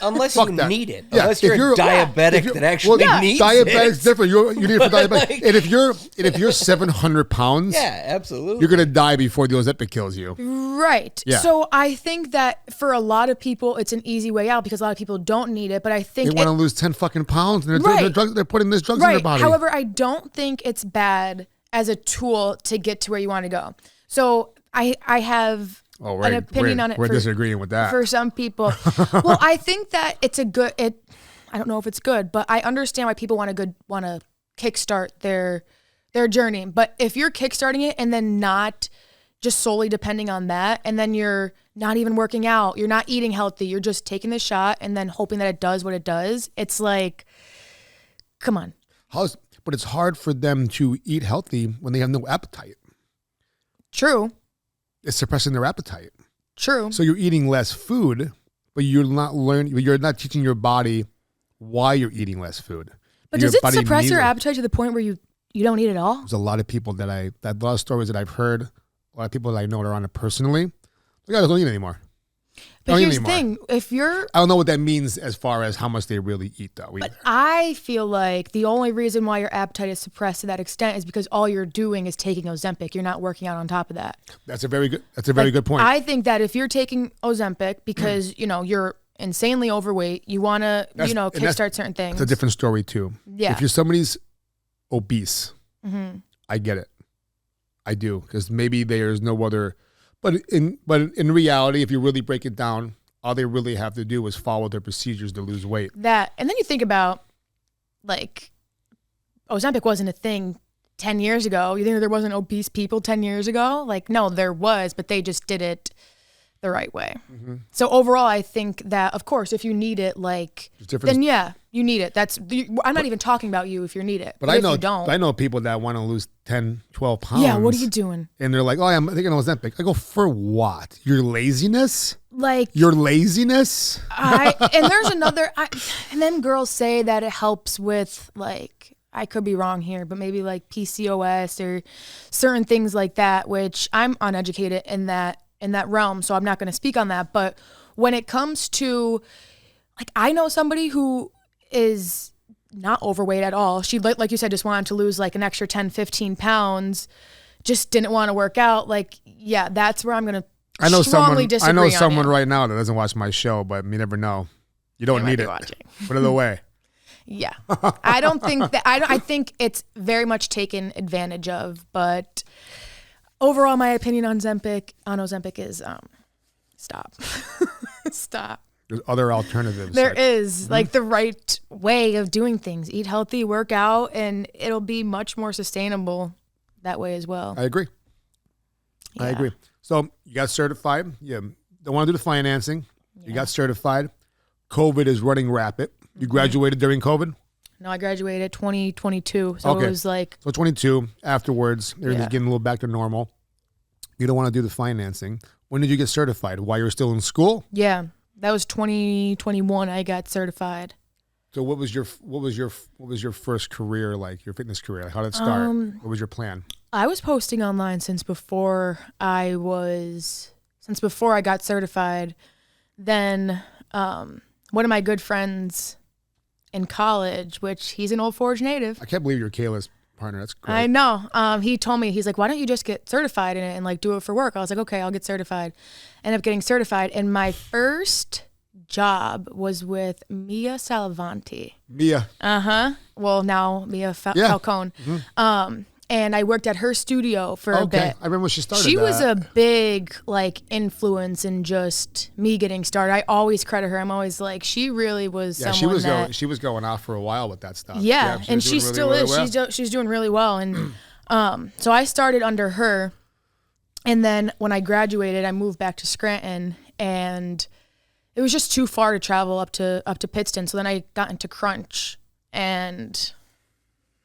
Unless Fuck you that. need it. Yeah, Unless if you're a diabetic that actually needs diabetic's it. different. You need it for diabetic. Like- And if you're 700 pounds, Yeah, absolutely. you're gonna die before the Ozempic kills you. Right. Yeah. So I think that for a lot of people, it's an easy way out because a lot of people don't need it. But I think They want to lose 10 fucking pounds, and Right. they're putting this drugs in their right. body. However, I don't think it's bad as a tool to get to where you want to go. So I have an opinion on it. We're disagreeing with that. For some people. Well, I think that it's a good, I don't know if it's good, but I understand why people want to kickstart their journey. But if you're kickstarting it and then not just solely depending on that, and then you're not even working out, you're not eating healthy, you're just taking the shot and then hoping that it does what it does, it's like, come on. But it's hard for them to eat healthy when they have no appetite. True. It's suppressing their appetite. True. So you're eating less food, but you're not teaching your body why you're eating less food. But Your does it body suppress needs your it. appetite to the point where you don't eat at all? There's a lot of people a lot of stories that I've heard, a lot of people that I know that are on it personally. The guys don't eat anymore. But here's the thing, I don't know what that means as far as how much they really eat, though. But I feel like the only reason why your appetite is suppressed to that extent is because all you're doing is taking Ozempic. You're not working out on top of that. That's a very good point. I think that if you're taking Ozempic because, you're insanely overweight, you want to, kickstart certain things. It's a different story, too. Yeah. If somebody's obese, Mm-hmm. I get it. I do, because maybe there's no other. But in reality, if you really break it down, all they really have to do is follow their procedures to lose weight. That, and then you think about, like, Ozempic wasn't a thing 10 years ago. You think there wasn't obese people 10 years ago? Like, no, there was, but they just did it the right way. Mm-hmm. So overall, I think that, of course, if you need it, then yeah, you need it. I'm not even talking about you if you need it. But I know, if you don't. I know people that want to lose 10, 12 pounds. Yeah, what are you doing? And they're like, I'm taking Ozempic. I go, for what? Your laziness? Like your laziness? And there's another, and then girls say that it helps with I could be wrong here, but maybe like PCOS or certain things like that, which I'm uneducated in that realm, so I'm not going to speak on that. But when it comes to, I know somebody who is not overweight at all. She, like you said, just wanted to lose an extra 10, 15 pounds, just didn't want to work out. Yeah, that's where I'm going to strongly disagree. I know on someone you. right now that doesn't watch my show, but you never know. You don't need it. Watching. Put it away. Yeah. I don't think that, I think it's very much taken advantage of, but overall, my opinion on Ozempic is stop. Stop. There's other alternatives. There is like the right way of doing things. Eat healthy, work out, and it'll be much more sustainable that way as well. I agree. Yeah. I agree. So you got certified. You don't want to do the financing. You got certified. COVID is running rapid. You graduated during COVID? No, I graduated 2022. So it was like... So 22, afterwards, everything's getting a little back to normal. You don't want to do the financing. When did you get certified? While you were still in school? Yeah. That was 2021 I got certified. So what was your first career like, your fitness career? Like, how did it start? What was your plan? I was posting online since before I got certified. Then one of my good friends in college, which he's an Old Forge native. I can't believe you're Kayla's partner. That's great. I know. He told me, he's like, why don't you just get certified in it and like do it for work? I was like, okay, I'll get certified. Ended up getting certified. And my first job was with Mia Salavanti. Mia. Well, now Mia Falcone. And I worked at her studio for a bit. I remember when she started. She was a big like influence in just me getting started. I always credit her. I'm always like, she really was someone she was going off for a while with that stuff. Yeah, and she still is. Well. She's doing really well. And so I started under her. And then when I graduated, I moved back to Scranton, and it was just too far to travel up to Pittston. So then I got into Crunch, and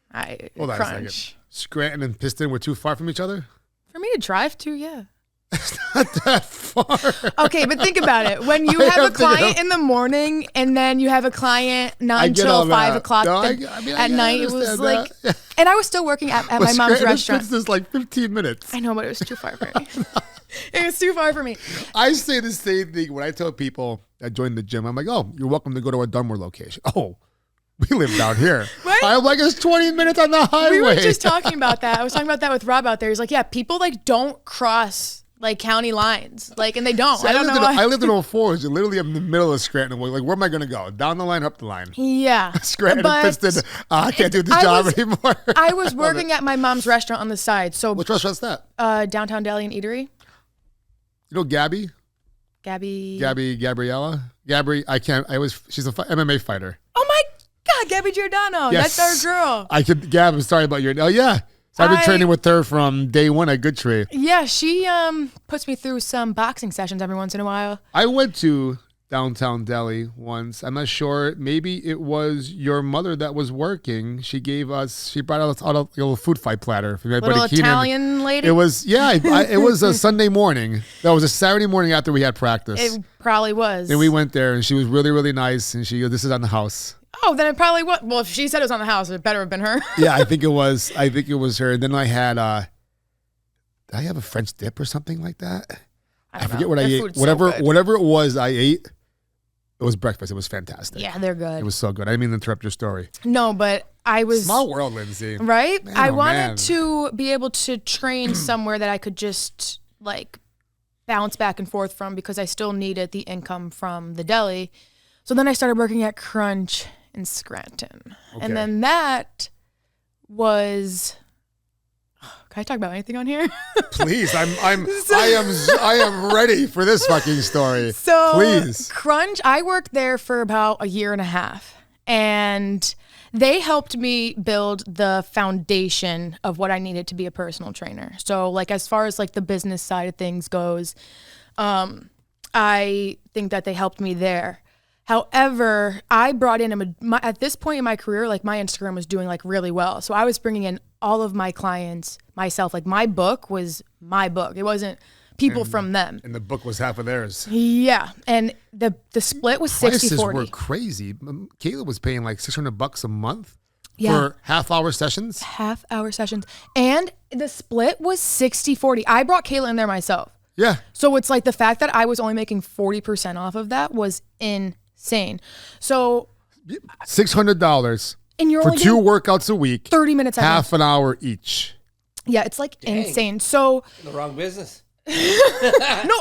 Crunch. Scranton and Pittston were too far from each other? For me to drive to, yeah. It's not that far. Okay, but think about it. When you have a client in the morning and then you have a client not until 5 o'clock at night, it was like, and I was still working at my mom's restaurant. This is like 15 minutes. I know, but it was too far for me. It was too far for me. I say the same thing when I tell people that join the gym. I'm like, oh, you're welcome to go to our Dunmore location. Oh, we live down here. Right? I'm like, it's 20 minutes on the highway. We were just talking about that. I was talking about that with Rob out there. He's like, yeah, people like don't cross like county lines. Like, and they don't. So I don't know why. I lived in Old Forge. Literally in the middle of Scranton. Like, where am I going to go? Down the line, up the line? Yeah. Scranton and Pittston. I can't do this job anymore. I was working at my mom's restaurant on the side. So which restaurant's that? Downtown Deli and Eatery. You know Gabby? Gabriella? She's an MMA fighter. Oh my God, Gabby Giordano. Yes. That's our girl. Gab, I'm sorry about your, oh yeah. So I've been training with her from day one at Good Tree. Yeah, she puts me through some boxing sessions every once in a while. I went to Downtown Deli once. I'm not sure. Maybe it was your mother that was working. She brought us out a little food fight platter. For little Italian lady? It was, it was a Sunday morning. That was a Saturday morning after we had practice. It probably was. And we went there, and she was really, really nice. And she goes, this is on the house. Oh, then it probably was. Well, if she said it was on the house, it better have been her. Yeah, I think it was her. And then I had, did I have a French dip or something like that? I forget what I ate. Whatever it was I ate, it was breakfast. It was fantastic. Yeah, they're good. It was so good. I didn't mean to interrupt your story. No, but I was... Small world, Lindsay. Right? Man, I wanted to be able to train somewhere that I could just, like, bounce back and forth from because I still needed the income from the deli. So then I started working at Crunch in Scranton. Okay. And then that was... Can I talk about anything on here? Please, I am ready for this fucking story. So please. Crunch, I worked there for about a year and a half, and they helped me build the foundation of what I needed to be a personal trainer. So like as far as like the business side of things goes, I think that they helped me there. However, I brought in at this point in my career, like my Instagram was doing like really well. So I was bringing in all of my clients myself. Like my book was my book. It wasn't people from them. And the book was half of theirs. Yeah. And the split was 60-40. Prices were crazy. Kayla was paying like $600 a month for half-hour sessions. Half-hour sessions. And the split was 60-40. I brought Kayla in there myself. Yeah. So it's like the fact that I was only making 40% off of that was insane. So $600 and you're for only 2 workouts a week, 30 minutes, half an hour each. Yeah, it's like insane. So in the wrong business.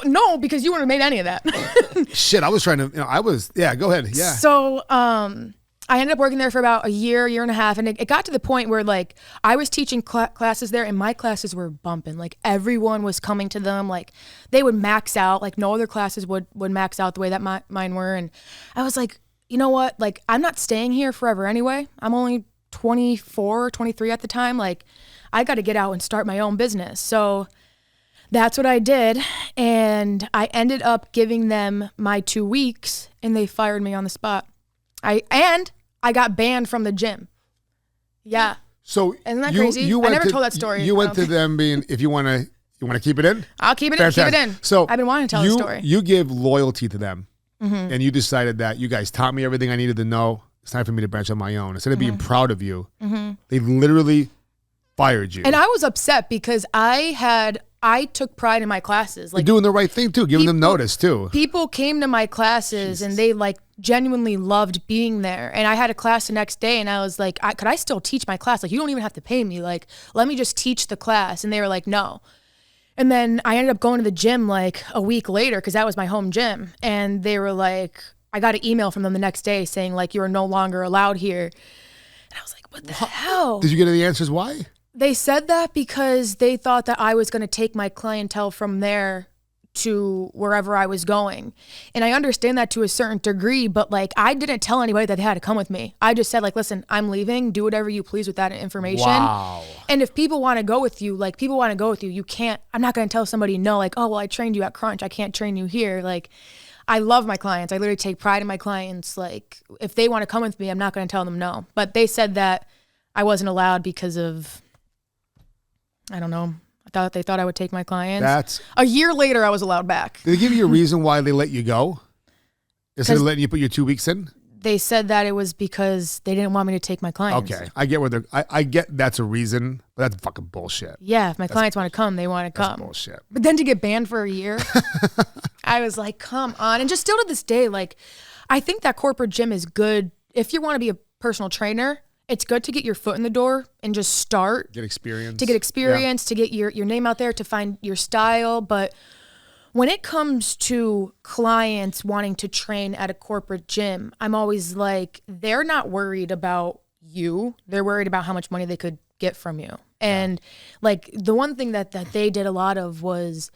no, because you wouldn't have made any of that. Shit, I was trying to. Go ahead. Yeah. So I I ended up working there for about a year and a half. And it got to the point where like I was teaching classes there and my classes were bumping. Like everyone was coming to them. Like they would max out. Like no other classes would max out the way that mine were. And I was like, you know what? Like I'm not staying here forever anyway. I'm only 24, 23 at the time. Like I got to get out and start my own business. So that's what I did. And I ended up giving them my 2 weeks and they fired me on the spot. I got banned from the gym. Yeah. So isn't that crazy? I never told that story. You went to them being, if you want to keep it in? I'll keep it in. Keep it in. So I've been wanting to tell the story. You give loyalty to them and you decided that you guys taught me everything I needed to know. It's time for me to branch on my own. Instead of being proud of you, they literally fired you. And I was upset because I took pride in my classes. Like you're doing the right thing too, giving them notice too. People came to my classes and they like genuinely loved being there. And I had a class the next day and I was like, could I still teach my class? Like you don't even have to pay me. Like let me just teach the class. And they were like, no. And then I ended up going to the gym like a week later because that was my home gym. And they were like, I got an email from them the next day saying like, you are no longer allowed here. And I was like, what the hell? Did you get any answers why? They said that because they thought that I was going to take my clientele from there to wherever I was going. And I understand that to a certain degree, but like I didn't tell anybody that they had to come with me. I just said like, listen, I'm leaving. Do whatever you please with that information. Wow. And if people want to go with you, like people want to go with you, you can't, I'm not going to tell somebody no, like, oh, well, I trained you at Crunch. I can't train you here. Like I love my clients. I literally take pride in my clients. Like if they want to come with me, I'm not going to tell them no. But they said that I wasn't allowed because of, I don't know. They thought I would take my clients. A year later, I was allowed back. Did they give you a reason why they let you go? Instead of letting you put your 2 weeks in? They said that it was because they didn't want me to take my clients. Okay. I get where I get that's a reason, but that's fucking bullshit. Yeah, if my clients want to come, they want to come. That's bullshit. But then to get banned for a year, I was like, come on. And just still to this day, like, I think that corporate gym is good. If you want to be a personal trainer, it's good to get your foot in the door and just start. Get experience. To get experience, to get your name out there, to find your style. But when it comes to clients wanting to train at a corporate gym, I'm always like, they're not worried about you. They're worried about how much money they could get from you. And like the one thing that they did a lot of was,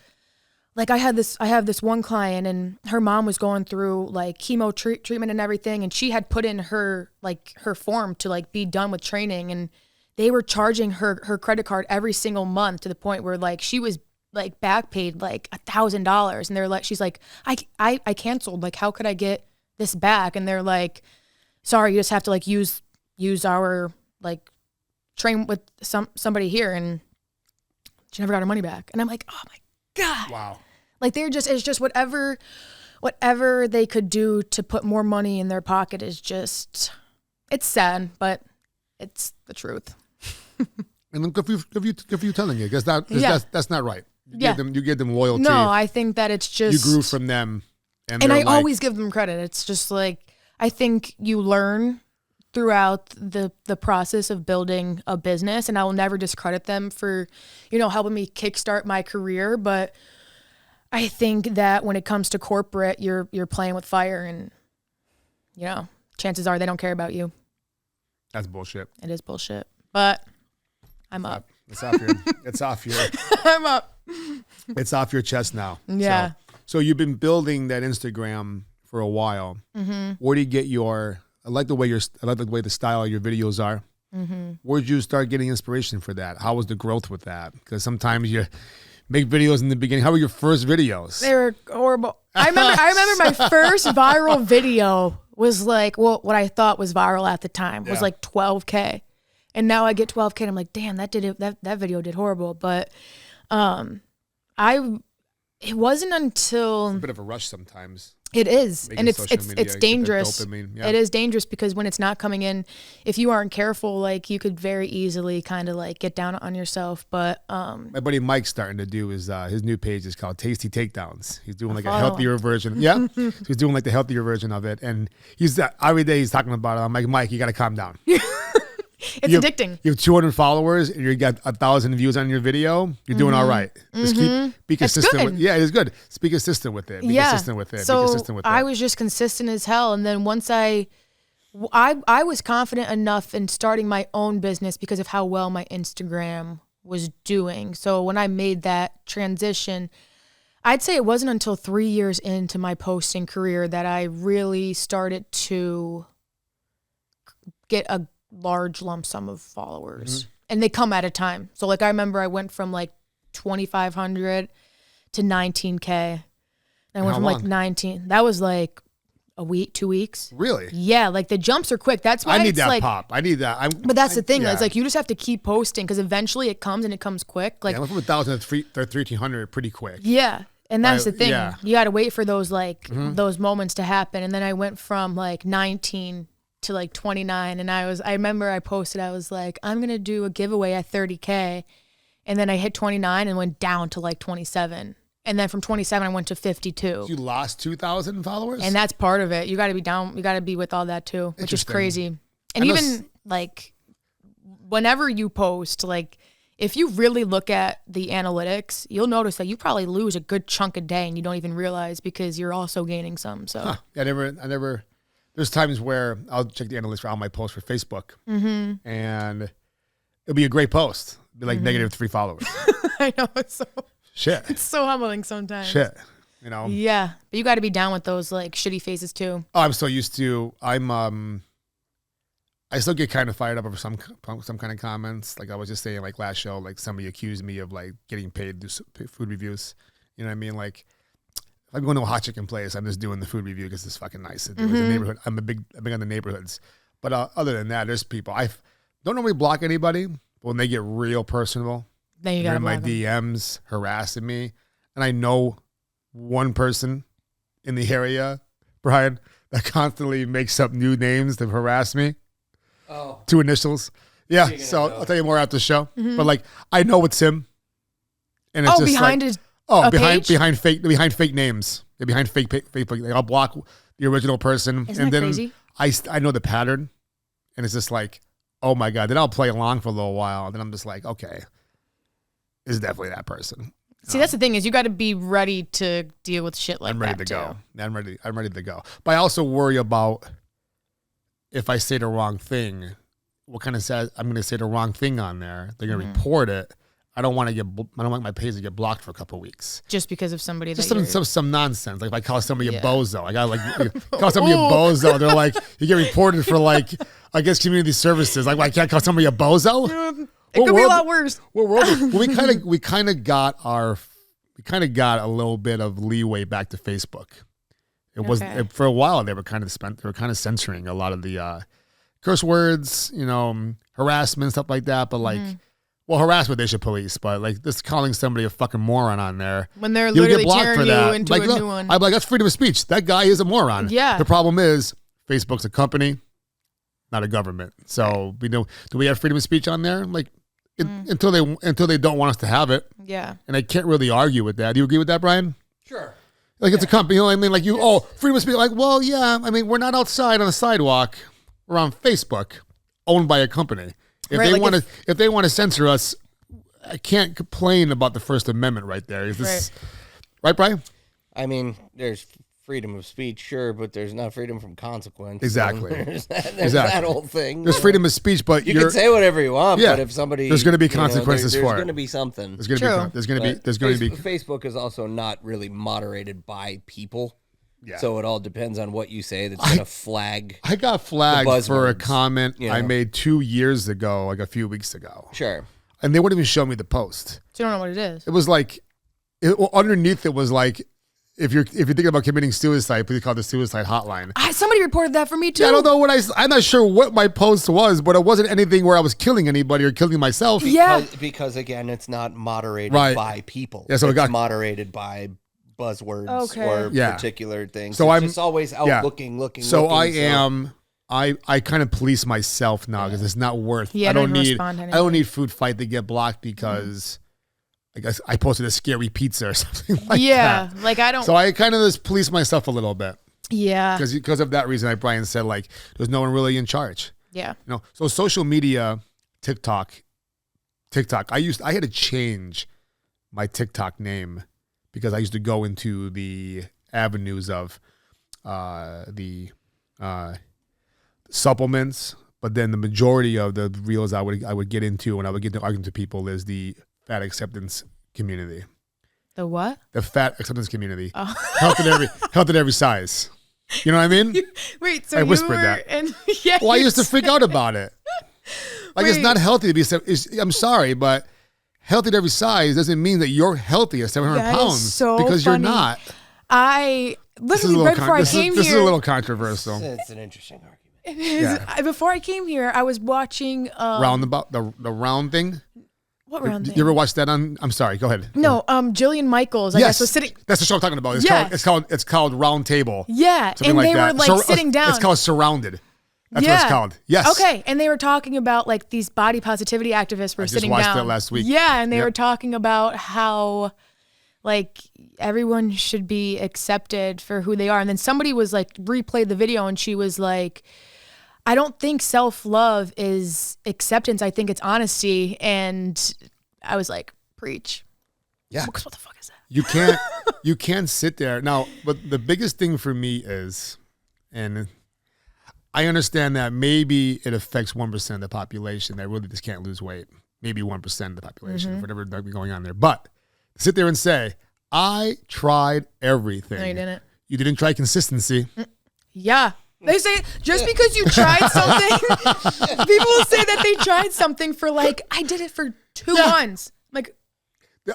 like I have this one client and her mom was going through like chemo treatment and everything. And she had put in her form to like be done with training, and they were charging her credit card every single month to the point where like she was like back paid like $1,000. And they're like, she's like, I canceled. Like, how could I get this back? And they're like, sorry, you just have to like use our like train with somebody here. And she never got her money back. And I'm like, oh my God. Wow. Like it's just whatever they could do to put more money in their pocket is just, it's sad, but it's the truth. And then if you telling you, because that's not right. You give them loyalty. No, I think that it's just, you grew from them. And I always give them credit. It's just like, I think you learn throughout the process of building a business, and I will never discredit them for, helping me kickstart my career. But I think that when it comes to corporate, you're playing with fire, and chances are they don't care about you. That's bullshit. It is bullshit. But I'm up. It's off your I'm up. It's off your chest now. Yeah. So you've been building that Instagram for a while. Mm-hmm. Where do you get I like the way the style of your videos are. Mm-hmm. Where did you start getting inspiration for that? How was the growth with that? Because sometimes you make videos in the beginning. How were your first videos? They were horrible. I remember my first viral video was like, well, what I thought was viral at the time was like 12K. And now I get 12K and I'm like, damn, that video did horrible. But it wasn't until, it's a bit of a rush sometimes. It is. And it's dangerous. It is dangerous because when it's not coming in, if you aren't careful, like you could very easily kind of like get down on yourself. But my buddy Mike's starting to do his new page is called Tasty Takedowns. He's doing like a healthier version. Yeah. He's doing like the healthier version of it. And every day he's talking about it. I'm like, Mike, you got to calm down. It's addicting. You have 200 followers and you got 1,000 views on your video. You're doing all right. Just be consistent. It is good. Be consistent with it. Be consistent with it. So be consistent with it. I was just consistent as hell. And then once I I was confident enough in starting my own business because of how well my Instagram was doing. So when I made that transition, I'd say it wasn't until 3 years into my posting career that I really started to get a large lump sum of followers. Mm-hmm. And they come at a time. So like I remember I went from like 2,500 to 19K. And I went from like 19. That was like a week, 2 weeks. Really? Yeah, like the jumps are quick. That's why I need it's that like, pop. I need that. But that's the thing. Yeah. It's like you just have to keep posting because eventually it comes and it comes quick. Like I went from 1,000 to 1,300 pretty quick. Yeah. And that's the thing. Yeah. You got to wait for those like those moments to happen. And then I went from like 19 to like 29. And I remember I posted, I was like, I'm going to do a giveaway at 30K. And then I hit 29 and went down to like 27. And then from 27, I went to 52. So you lost 2,000 followers? And that's part of it. You got to be down. You got to be with all that too, which is crazy. And even like whenever you post, like if you really look at the analytics, you'll notice that you probably lose a good chunk a day and you don't even realize because you're also gaining some. So I never, there's times where I'll check the analytics for all my posts for Facebook and it'll be a great post. It'll be like negative 3 followers. I know. It's so humbling sometimes. You know? Yeah. But you got to be down with those like shitty phases too. Oh, I'm so used to, I still get kind of fired up over some kind of comments. Like I was just saying, like last show, like somebody accused me of like getting paid to do food reviews. You know what I mean? Like if I'm going to a hot chicken place, I'm just doing the food review because it's fucking nice to do. It's a neighborhood. I'm big on the neighborhoods. But other than that, there's people. I don't normally block anybody, but when they get real personal, then you got in my DMs harassing me, and I know one person in the area, Brian, that constantly makes up new names to harass me. Oh. 2 initials. Yeah, so I'll tell you more after the show. But like I know it's him. And it's just behind like, his behind fake names. Yeah, behind fake like I'll block the original person. Isn't that crazy? I know the pattern. And it's just like, oh my God. Then I'll play along for a little while. Then I'm just like, okay, it's definitely that person. See, that's the thing is you got to be ready to deal with shit like that. I'm ready to go. I'm ready to go. But I also worry about if I say the wrong thing, what kind of says I'm going to say the wrong thing on there. They're going to report it. I don't want my page to get blocked for a couple of weeks. Just because of somebody just that some nonsense. Like if I call somebody a bozo, I got like call somebody a bozo. They're like you get reported for like I guess community services. Like I can't call somebody a bozo. It could be a lot worse. We kind of got a little bit of leeway back to Facebook. It was for a while they were kind of censoring a lot of the curse words, harassment, stuff like that. But like, well, harassment they should police, but like just calling somebody a fucking moron on there when they're literally tearing you into like, a new one. I'm like, that's freedom of speech. That guy is a moron. Yeah. The problem is Facebook's a company, not a government. So do we have freedom of speech on there? Like until they don't want us to have it. Yeah. And I can't really argue with that. Do you agree with that, Brian? Sure. Like it's a company, you know what I mean? Like freedom of speech. Like, well, yeah. I mean, we're not outside on the sidewalk. We're on Facebook, owned by a company. If they want to censor us, I can't complain about the First Amendment right there. Is this right, Brian? I mean, there's freedom of speech, sure, but there's not freedom from consequence. Exactly. There's that whole thing. There's freedom of speech, but you can say whatever you want. Yeah, but if somebody, there's going to be consequences for it. There's going to be something. There's going to be. Facebook is also not really moderated by people. Yeah. So it all depends on what you say that's going to flag. I got flagged for a comment I made 2 years ago, like a few weeks ago. Sure. And they wouldn't even show me the post. So you don't know what it is. It was like, underneath it was like, if you're thinking about committing suicide, please call the suicide hotline. Somebody reported that for me too. Yeah, I don't know I'm not sure what my post was, but it wasn't anything where I was killing anybody or killing myself. Because again, it's not moderated by people. Yeah, so it's moderated by buzzwords or particular things. So I'm just always out looking. So I kind of police myself now because it's not worth. Yeah, I don't need food fight to get blocked because I guess I posted a scary pizza or something like that. Yeah, like I don't. So I kind of just police myself a little bit. Yeah. Because of that reason, like Brian said, like there's no one really in charge. Yeah. So social media, TikTok. I had to change my TikTok name because I used to go into the avenues of the supplements, but then the majority of the reels I would get into when I would get to arguing to people is the fat acceptance community. The what? The fat acceptance community. Oh. Health at every size. You know what I mean? Wait, so I you whispered were that. Yeah. Well, I used to freak out about it. Like, it's Wait. not healthy to be. I'm sorry, but healthy at every size doesn't mean that you're healthy at 700 That is pounds so because funny. you're not. I literally right before I came This is a here. little controversial. It's an interesting argument. It is. Yeah. Before I came here, I was watching Roundabout the round thing. what round Did thing? you ever watch that on? I'm sorry. Go ahead. No, Jillian Michaels. I guess was sitting. That's the show I'm talking about. It's Yeah. called Round Table. Yeah, Something and like they that. were like sitting down. It's called Surrounded. That's what it's called. Yes. Okay, and they were talking about like these body positivity activists were I just sitting watched down. that last week. Yeah, and they Yep. were talking about how like everyone should be accepted for who they are. And then somebody was like replayed the video and she was like, I don't think self-love is acceptance. I think it's honesty. And I was like, preach. Yeah. Because what the fuck is that? You can't sit there now. But the biggest thing for me is, and I understand that maybe it affects 1% of the population that really just can't lose weight. Maybe 1% of the population, whatever might be going on there. But sit there and say, I tried everything. No, you didn't. You didn't try consistency. Yeah. They say just because you tried something, people will say that they tried something for like, I did it for 2 months. Like,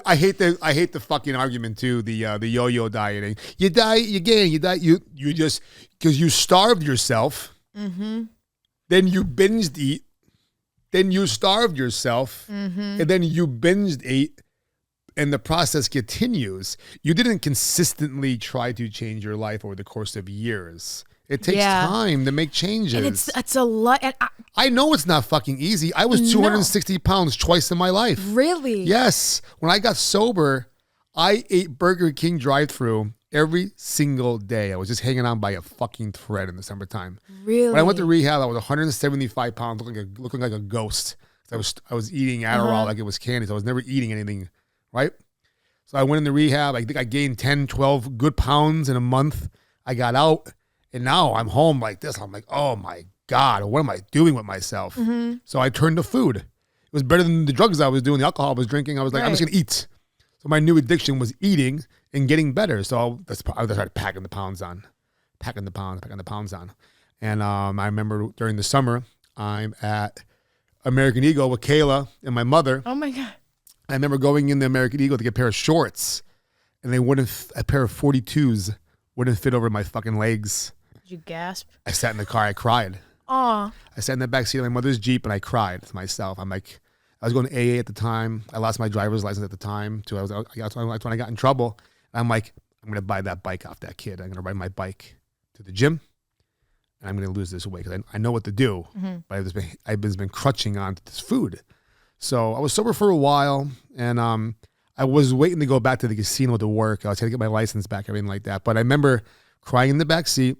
I hate the fucking argument too. The yo-yo dieting. You diet, you gain. You diet, you just because you starved yourself. mm-hmm. Then you binged eat. Then you starved yourself, Mm-hmm. and then you binged ate, and the process continues. You didn't consistently try to change your life over the course of years. It takes time to make changes. And it's a lot. And I know it's not fucking easy. I was 260 pounds twice in my life. really? Yes. When I got sober, I ate Burger King drive-thru every single day. I was just hanging on by a fucking thread in the summertime. Really? When I went to rehab, I was 175 pounds, looking like a ghost. I was eating Adderall like it was candy, so I was never eating anything, right? So I went into rehab. I think I gained 10, 12 good pounds in a month. I got out, and now I'm home like this. I'm like, oh my God, what am I doing with myself? Mm-hmm. So I turned to food. It was better than the drugs I was doing, the alcohol I was drinking. I was like, I'm just going to eat. So my new addiction was eating and getting better. So I started packing the pounds on. And I remember during the summer, I'm at American Eagle with Kayla and my mother. Oh my God. I remember going in the American Eagle to get a pair of shorts, and a pair of 42s wouldn't fit over my fucking legs. Did you gasp? I sat in the car, I cried. Aw. I sat in the back seat of my mother's Jeep and I cried to myself. I'm like, I was going to AA at the time. I lost my driver's license at the time too. That's when I got in trouble. And I'm like, I'm going to buy that bike off that kid. I'm going to ride my bike to the gym, and I'm going to lose this weight because I know what to do. Mm-hmm. But I've just been crutching on this food. So I was sober for a while, and I was waiting to go back to the casino to work. I was trying to get my license back, everything like that. But I remember crying in the back seat.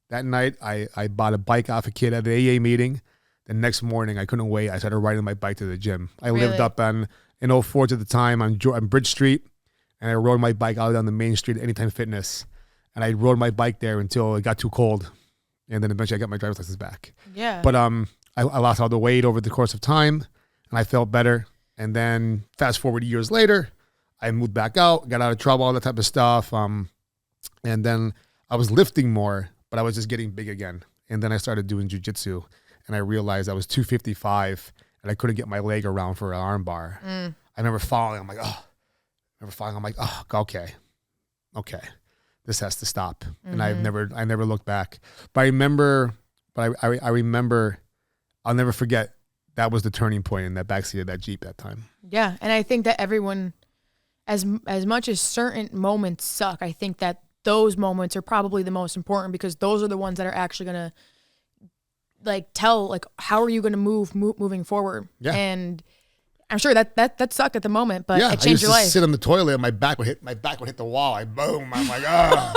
That night, I bought a bike off a kid at an AA meeting. The next morning, I couldn't wait. I started riding my bike to the gym. I lived up in Old Forge at the time on Bridge Street, and I rode my bike out down the main street at Anytime Fitness. And I rode my bike there until it got too cold. And then eventually I got my driver's license back. Yeah. But I lost all the weight over the course of time, and I felt better. And then fast forward years later, I moved back out, got out of trouble, all that type of stuff. And then I was lifting more, but I was just getting big again. And then I started doing jujitsu, and I realized I was 255, and I couldn't get my leg around for an arm bar. I remember falling. I'm like, okay, this has to stop. And I never looked back. But I remember, I'll never forget, that was the turning point in that backseat of that Jeep that time. Yeah, and I think that everyone, as much as certain moments suck, I think that those moments are probably the most important, because those are the ones that are actually gonna like tell like how are you gonna moving forward. Yeah. And I'm sure that sucked at the moment, but it changed your life. I used to sit on the toilet and my back would hit the wall. I'm like, oh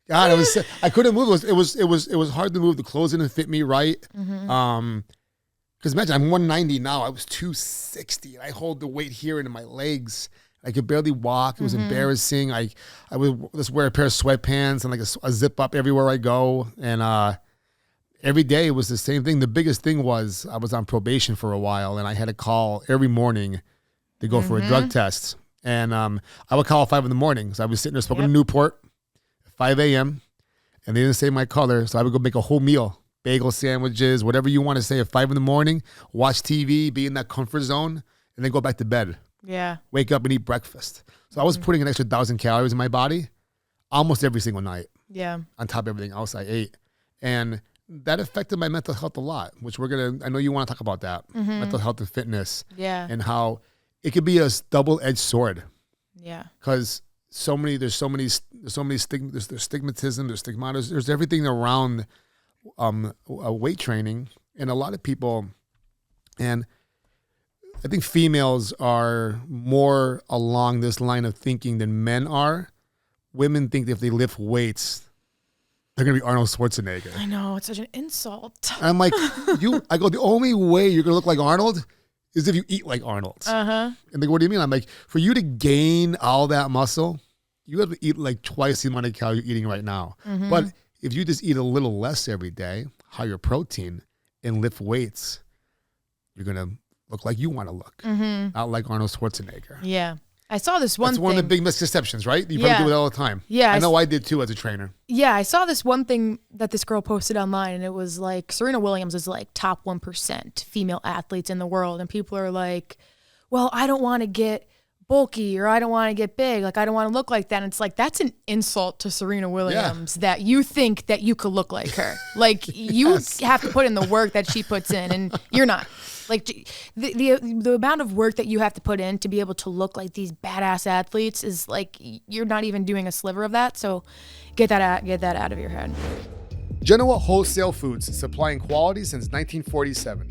God, I couldn't move. It was hard to move. The clothes didn't fit me right. Because imagine, I'm 190 now. I was 260, and I hold the weight here into my legs. I could barely walk. It was embarrassing. I would just wear a pair of sweatpants and like a zip up everywhere I go. And every day was the same thing. The biggest thing was I was on probation for a while, and I had to call every morning to go for a drug test. And I would call at 5 a.m. So I was sitting there smoking a Newport at 5 a.m. and they didn't say my color. So I would go make a whole meal, bagel sandwiches, whatever you want to say at 5 a.m, watch TV, be in that comfort zone, and then go back to bed. Yeah. Wake up and eat breakfast. So I was putting an extra 1,000 calories in my body almost every single night. Yeah. On top of everything else I ate. And that affected my mental health a lot, which I know you want to talk about that. Mental health and fitness. Yeah. And how it could be a double-edged sword. Yeah. Because there's stigmatism, there's stigmata, there's everything around weight training. And a lot of people, and I think females are more along this line of thinking than men are. Women think that if they lift weights, they're going to be Arnold Schwarzenegger. I know, it's such an insult. I'm like, the only way you're going to look like Arnold is if you eat like Arnold. And they go, what do you mean? I'm like, for you to gain all that muscle, you have to eat like twice the amount of calories you're eating right now. But if you just eat a little less every day, higher protein, and lift weights, you're going to look like you want to look, not like Arnold Schwarzenegger. Yeah. I saw this one thing. That's one of the big misconceptions, right? You probably do it all the time. Yeah. I know I did too as a trainer. Yeah, I saw this one thing that this girl posted online, and it was like Serena Williams is like top 1% female athletes in the world. And people are like, well, I don't want to get bulky or I don't want to get big. Like, I don't want to look like that. And it's like, that's an insult to Serena Williams that you think that you could look like her. Like, you have to put in the work that she puts in, and you're not. Like, the amount of work that you have to put in to be able to look like these badass athletes is like, you're not even doing a sliver of that. So get that out of your head. Genoa Wholesale Foods, supplying quality since 1947.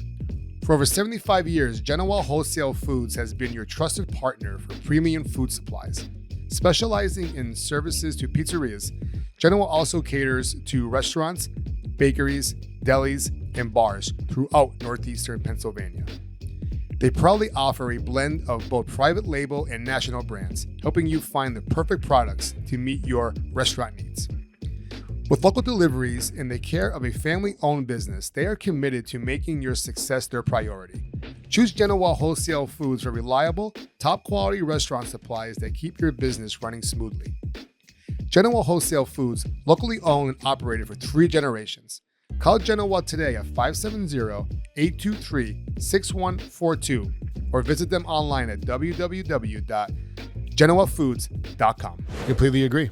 For over 75 years, Genoa Wholesale Foods has been your trusted partner for premium food supplies. Specializing in services to pizzerias, Genoa also caters to restaurants, bakeries, delis, and bars throughout Northeastern Pennsylvania. They proudly offer a blend of both private label and national brands, helping you find the perfect products to meet your restaurant needs. With local deliveries and the care of a family-owned business, they are committed to making your success their priority. Choose Genoa Wholesale Foods for reliable, top-quality restaurant supplies that keep your business running smoothly. Genoa Wholesale Foods, locally owned and operated for 3 generations. Call Genoa today at 570-823-6142 or visit them online at www.genoafoods.com. Completely agree.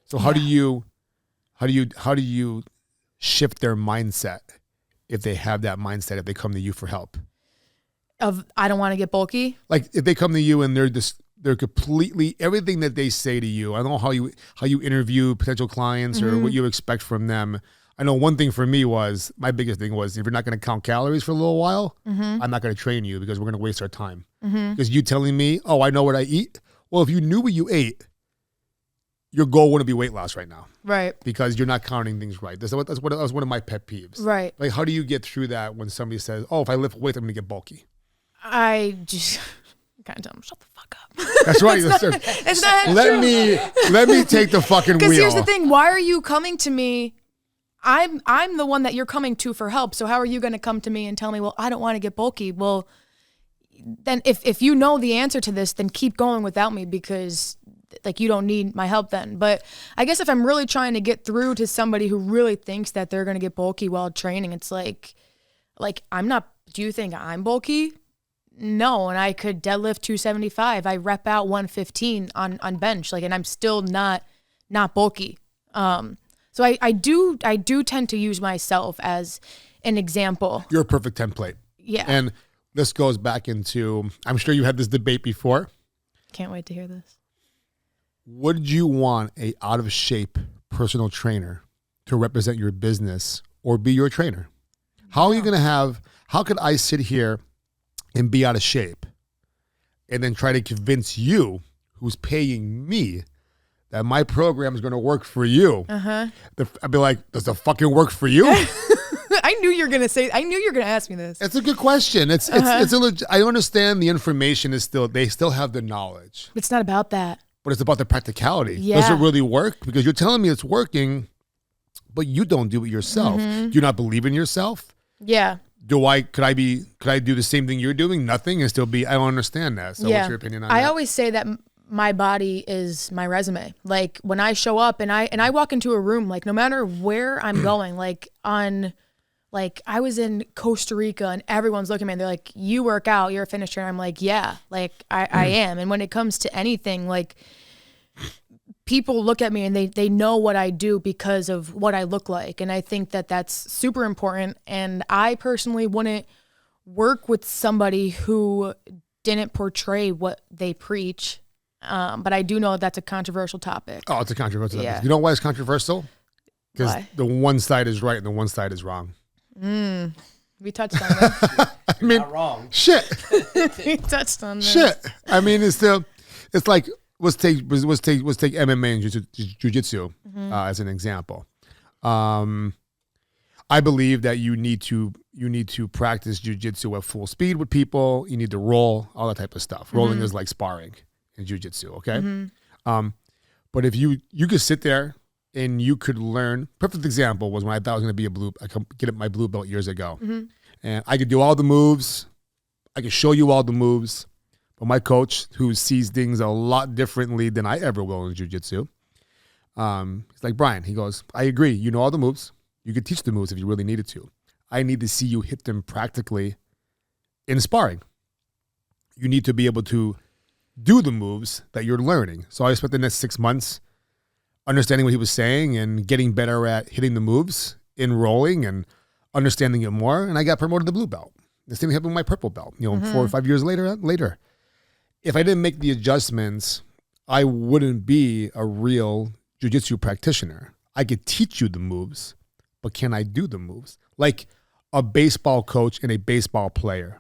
So how do you shift their mindset if they have that mindset, if they come to you for help? Of, I don't want to get bulky? Like, if they come to you and they're completely, everything that they say to you, I don't know how you interview potential clients or what you expect from them. I know one thing for me was, my biggest thing was, if you're not going to count calories for a little while, I'm not going to train you because we're going to waste our time. Because you telling me, oh, I know what I eat. Well, if you knew what you ate, your goal wouldn't be weight loss right now. Right. Because you're not counting things right. That was one of my pet peeves. Right. Like, how do you get through that when somebody says, oh, if I lift weights, I'm going to get bulky? I just kind of tell them, shut the fuck up. That's right. It's not let me take the fucking wheel. Because here's the thing. Why are you coming to me? I'm the one that you're coming to for help. So how are you going to come to me and tell me, well, I don't want to get bulky? Well, then if you know the answer to this, then keep going without me, because like, you don't need my help then. But I guess if I'm really trying to get through to somebody who really thinks that they're going to get bulky while training, it's like I'm not, do you think I'm bulky? No. And I could deadlift 275. I rep out 115 on bench, like, and I'm still not bulky. So I do tend to use myself as an example. You're a perfect template. Yeah. And this goes back into, I'm sure you had this debate before. Can't wait to hear this. Would you want a out of shape personal trainer to represent your business or be your trainer? How are you going to how could I sit here and be out of shape and then try to convince you, who's paying me, that my program is going to work for you? I'd be like, does it fucking work for you? I knew you were going to ask me this. It's a good question. I understand the information is they still have the knowledge. It's not about that. But it's about the practicality. Yeah. Does it really work? Because you're telling me it's working, but you don't do it yourself. Do you not believe in yourself? Yeah. Could I do the same thing you're doing, nothing, and still be, I don't understand that. So what's your opinion on that? I always say that my body is my resume. Like when I show up and I walk into a room, like no matter where I'm going, like I was in Costa Rica and everyone's looking at me and they're like, you work out, you're a finisher. And I'm like, yeah, like I am. And when it comes to anything, like people look at me and they know what I do because of what I look like. And I think that that's super important. And I personally wouldn't work with somebody who didn't portray what they preach. But I do know that's a controversial topic. Oh, it's a controversial topic. Yeah. You know why it's controversial? Because the one side is right and the one side is wrong. We touched on this. I mean, Not wrong. shit. We touched on this. Shit. I mean, it's like, let's take MMA and jiu-jitsu as an example. I believe that you need to practice jiu-jitsu at full speed with people. You need to roll, all that type of stuff. Rolling is like sparring in jiu-jitsu, okay? But if you could sit there and you could learn. Perfect example was when I thought I was going to be I could get my blue belt years ago. And I could do all the moves. I could show you all the moves. But my coach, who sees things a lot differently than I ever will in jiu-jitsu, he's like, Brian, he goes, I agree. You know all the moves. You could teach the moves if you really needed to. I need to see you hit them practically in sparring. You need to be able to do the moves that you're learning. So I spent the next 6 months understanding what he was saying and getting better at hitting the moves in rolling and understanding it more. And I got promoted to blue belt. The same thing happened with my purple belt, 4 or 5 years later. If I didn't make the adjustments, I wouldn't be a real jiu-jitsu practitioner. I could teach you the moves, but can I do the moves? Like a baseball coach and a baseball player.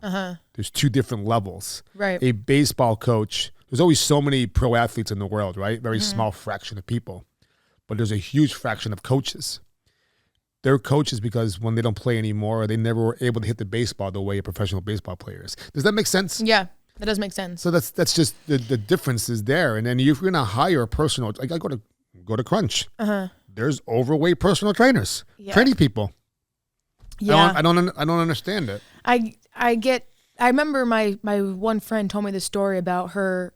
There's two different levels. Right. A baseball coach, there's always so many pro athletes in the world, right? Very small fraction of people. But there's a huge fraction of coaches. They're coaches because when they don't play anymore, they never were able to hit the baseball the way a professional baseball player is. Does that make sense? Yeah, that does make sense. So that's just the difference is there. And then if you're going to hire a personal, like I go to Crunch. There's overweight personal trainers, training people. Yeah. I don't understand it. I remember my one friend told me the story about her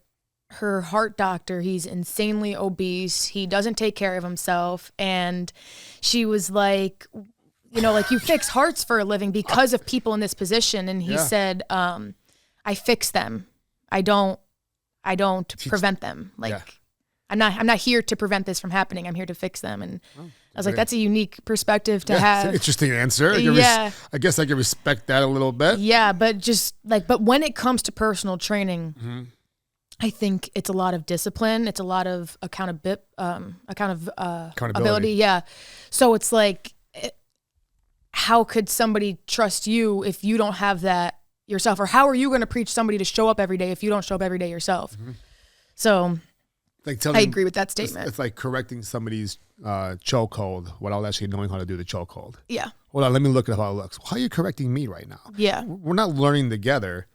heart doctor. He's insanely obese. He doesn't take care of himself. And she was like, like you fix hearts for a living because of people in this position. And he said, I fix them. I don't prevent them. I'm not here to prevent this from happening. I'm here to fix them. And I was like, that's a unique perspective to have. It's an interesting answer. I guess I can respect that a little bit. Yeah, but but when it comes to personal training, I think it's a lot of discipline. It's a lot of accountability. Yeah. So it's like, how could somebody trust you if you don't have that yourself? Or how are you going to preach somebody to show up every day if you don't show up every day yourself? So I agree with that statement. It's like correcting somebody's chokehold without actually knowing how to do the chokehold. Yeah. Hold on, let me look at how it looks. How are you correcting me right now? Yeah. We're not learning together.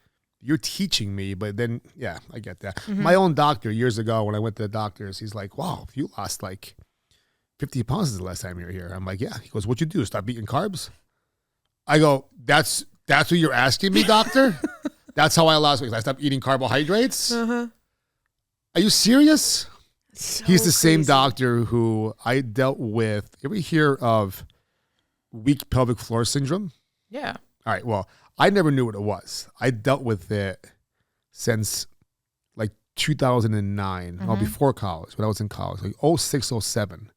You're teaching me, but then, yeah, I get that. My own doctor years ago when I went to the doctors, he's like, wow, you lost like 50 pounds the last time you were here. I'm like, yeah. He goes, what'd you do? Stop eating carbs? I go, that's what you're asking me, doctor? That's how I lost weight. I stopped eating carbohydrates? Are you serious? So He's the same crazy. doctor who I dealt with. You ever hear of weak pelvic floor syndrome? Yeah. All right, well, I never knew what it was. I dealt with it since like 2009, well, before college, when I was in college, like 06, 07.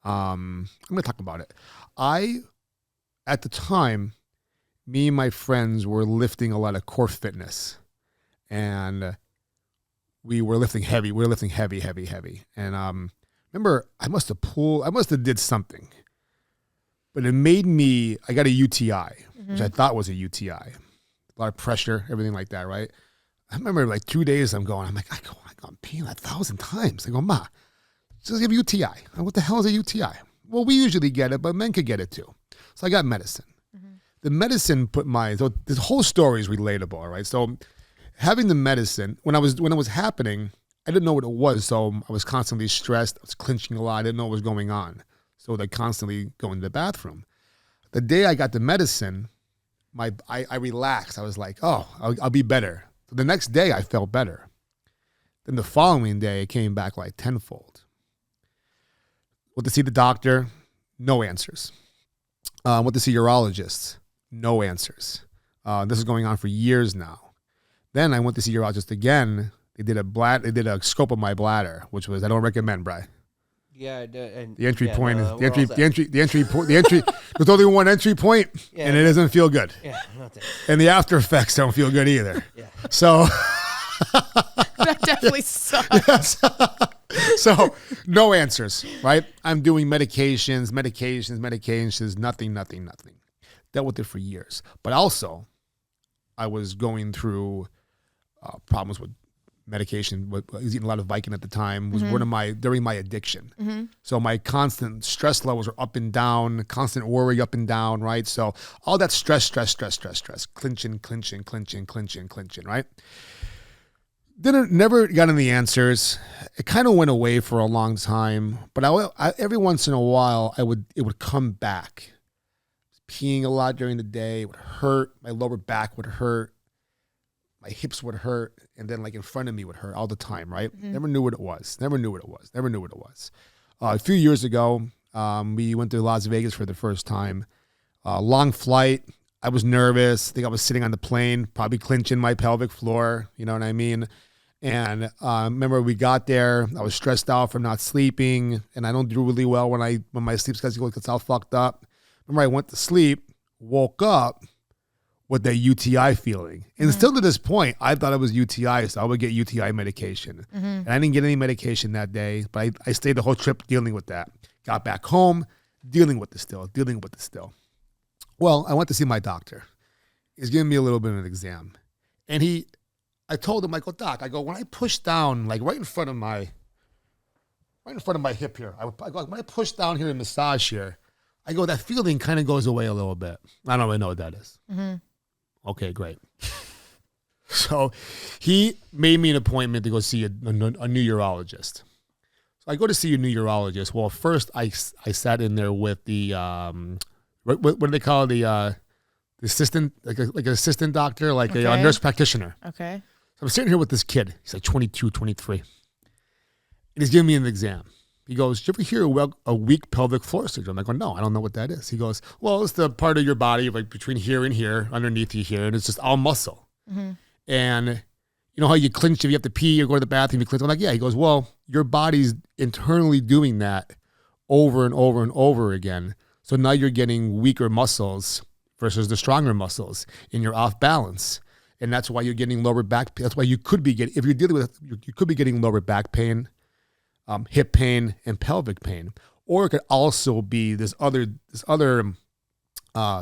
I'm going to talk about it. At the time, me and my friends were lifting a lot of core fitness. And we were lifting heavy. We were lifting heavy. And remember, I must have did something. But it made me, I got a UTI, which I thought was a UTI. A lot of pressure, everything like that, right? I remember like 2 days I'm like, I got peeing 1,000 times. I go, Ma, just have a UTI. What the hell is a UTI? Well, we usually get it, but men could get it too. So I got medicine. The medicine so this whole story is relatable, right? So having the medicine, when it was happening, I didn't know what it was. So I was constantly stressed. I was clenching a lot. I didn't know what was going on. So they constantly go into the bathroom. The day I got the medicine, I relaxed. I was like, oh, I'll be better. So the next day I felt better. Then the following day it came back like tenfold. Went to see the doctor, no answers. Went to see urologists, no answers. This is going on for years now. Then I went to see urologist again. They did a scope of my bladder, which was, I don't recommend, Bri. Yeah, and the entry point is the entry. There's only one entry point, and it doesn't feel good. Yeah, not that. And the after effects don't feel good either. Yeah. So That definitely sucks. So no answers, right? I'm doing medications, nothing. Dealt with it for years. But also, I was going through problems with medication. I was eating a lot of Vicodin at the time. Was during my addiction. So my constant stress levels were up and down, constant worry up and down, right? So all that stress, clinching, right? Never got any answers. It kind of went away for a long time, but I every once in a while it would come back. Peeing a lot during the day, it would hurt. My lower back would hurt. My hips would hurt, and then like in front of me would hurt all the time, right? Never knew what it was. A few years ago, we went to Las Vegas for the first time. Long flight. I was nervous. I think I was sitting on the plane, probably clinching my pelvic floor. You know what I mean? And remember, we got there. I was stressed out from not sleeping, and I don't do really well when my sleep schedule gets all fucked up. Remember, I went to sleep, woke up with that UTI feeling. And still to this point, I thought it was UTI, so I would get UTI medication. And I didn't get any medication that day, but I stayed the whole trip dealing with that. Got back home, dealing with it still. Well, I went to see my doctor. He's giving me a little bit of an exam. And I told him, I go, Doc, when I push down, like right in front of my hip here, when I push down here and massage here, I go, that feeling kind of goes away a little bit. I don't really know what that is. Okay, great. So he made me an appointment to go see a new urologist. So I go to see a new urologist. Well, first I sat in there with the, what do they call it? The assistant, like an assistant doctor, like a nurse practitioner. Okay. So I'm sitting here with this kid. He's like 22, 23. And he's giving me an exam. He goes, "Did you ever hear a weak pelvic floor syndrome?" I go, "No, I don't know what that is." He goes, "Well, it's the part of your body like between here and here, underneath you here, and it's just all muscle." And you know how you clinch if you have to pee or go to the bathroom, you clinch? I'm like, "Yeah." He goes, "Well, your body's internally doing that over and over and over again. So now you're getting weaker muscles versus the stronger muscles, and you're off balance. And that's why you're getting lower back pain. That's why you could be getting, if you're dealing with, you could be getting lower back pain, hip pain, and pelvic pain. Or it could also be this other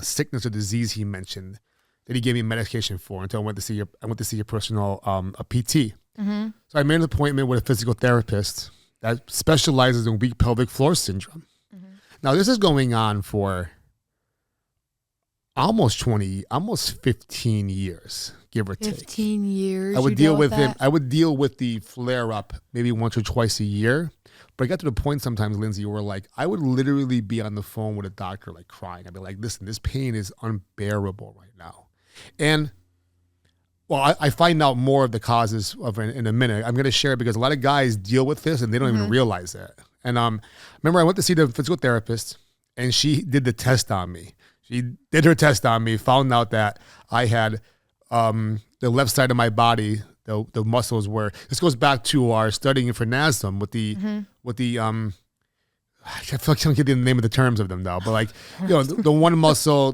sickness or disease he mentioned that he gave me medication for until I went to see a personal a PT. So I made an appointment with a physical therapist that specializes in weak pelvic floor syndrome. Now this is going on for almost 15 years, give or take. 15 years. I would deal with him. I would deal with the flare up maybe once or twice a year. But I got to the point sometimes, Lindsey, where like I would literally be on the phone with a doctor like crying. I'd be like, "Listen, this pain is unbearable right now." And well, I find out more of the causes of it in a minute. I'm going to share it because a lot of guys deal with this and they don't even realize it. And remember, I went to see the physical therapist, and she did the test on me. She did her test on me, found out that I had the left side of my body, the muscles were. This goes back to our studying for NASM with the I feel like I don't get the name of the terms of them though, but like, you know, the one muscle,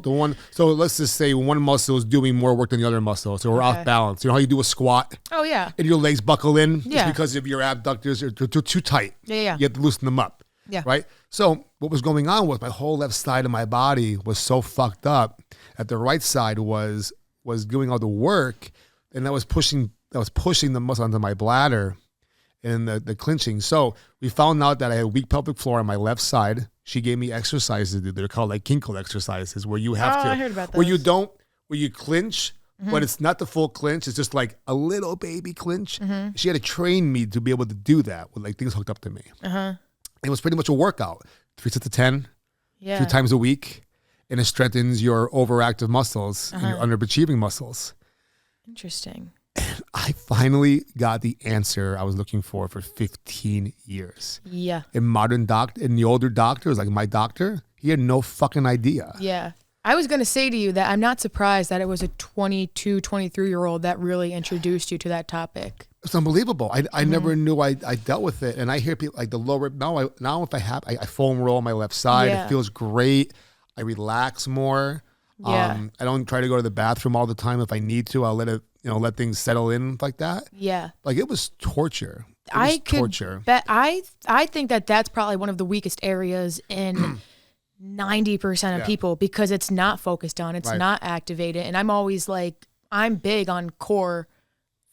so let's just say one muscle is doing more work than the other muscle. So we're off balance. You know how you do a squat? Oh, yeah. And your legs buckle in? Yeah. It's because of your abductors are too tight. Yeah. You have to loosen them up. Yeah. Right? So what was going on was my whole left side of my body was so fucked up that the right side was doing all the work, and that was pushing the muscle onto my bladder and the clinching. So we found out that I had weak pelvic floor on my left side. She gave me exercises to do. They're called like Kinkle exercises where you have to, I heard about those. where you clinch, but it's not the full clinch. It's just like a little baby clinch. She had to train me to be able to do that with like things hooked up to me. It was pretty much a workout. 3 sets of 10, Yeah. 2 times a week, and it strengthens your overactive muscles and your underachieving muscles. Interesting. I finally got the answer I was looking for 15 years. Yeah. In the older doctors, like my doctor, he had no fucking idea. Yeah. I was going to say to you that I'm not surprised that it was a 22, 23-year-old that really introduced you to that topic. It's unbelievable. I never knew I dealt with it. And I hear people like the lower, now if I foam roll on my left side, Yeah. it feels great. I relax more. Yeah. I don't try to go to the bathroom all the time. If I need to, I'll let things settle in like that. Yeah. Like it was torture. It was torture. Bet I think that that's probably one of the weakest areas in 90% of people because it's not focused on, it's not activated. And I'm always like, I'm big on core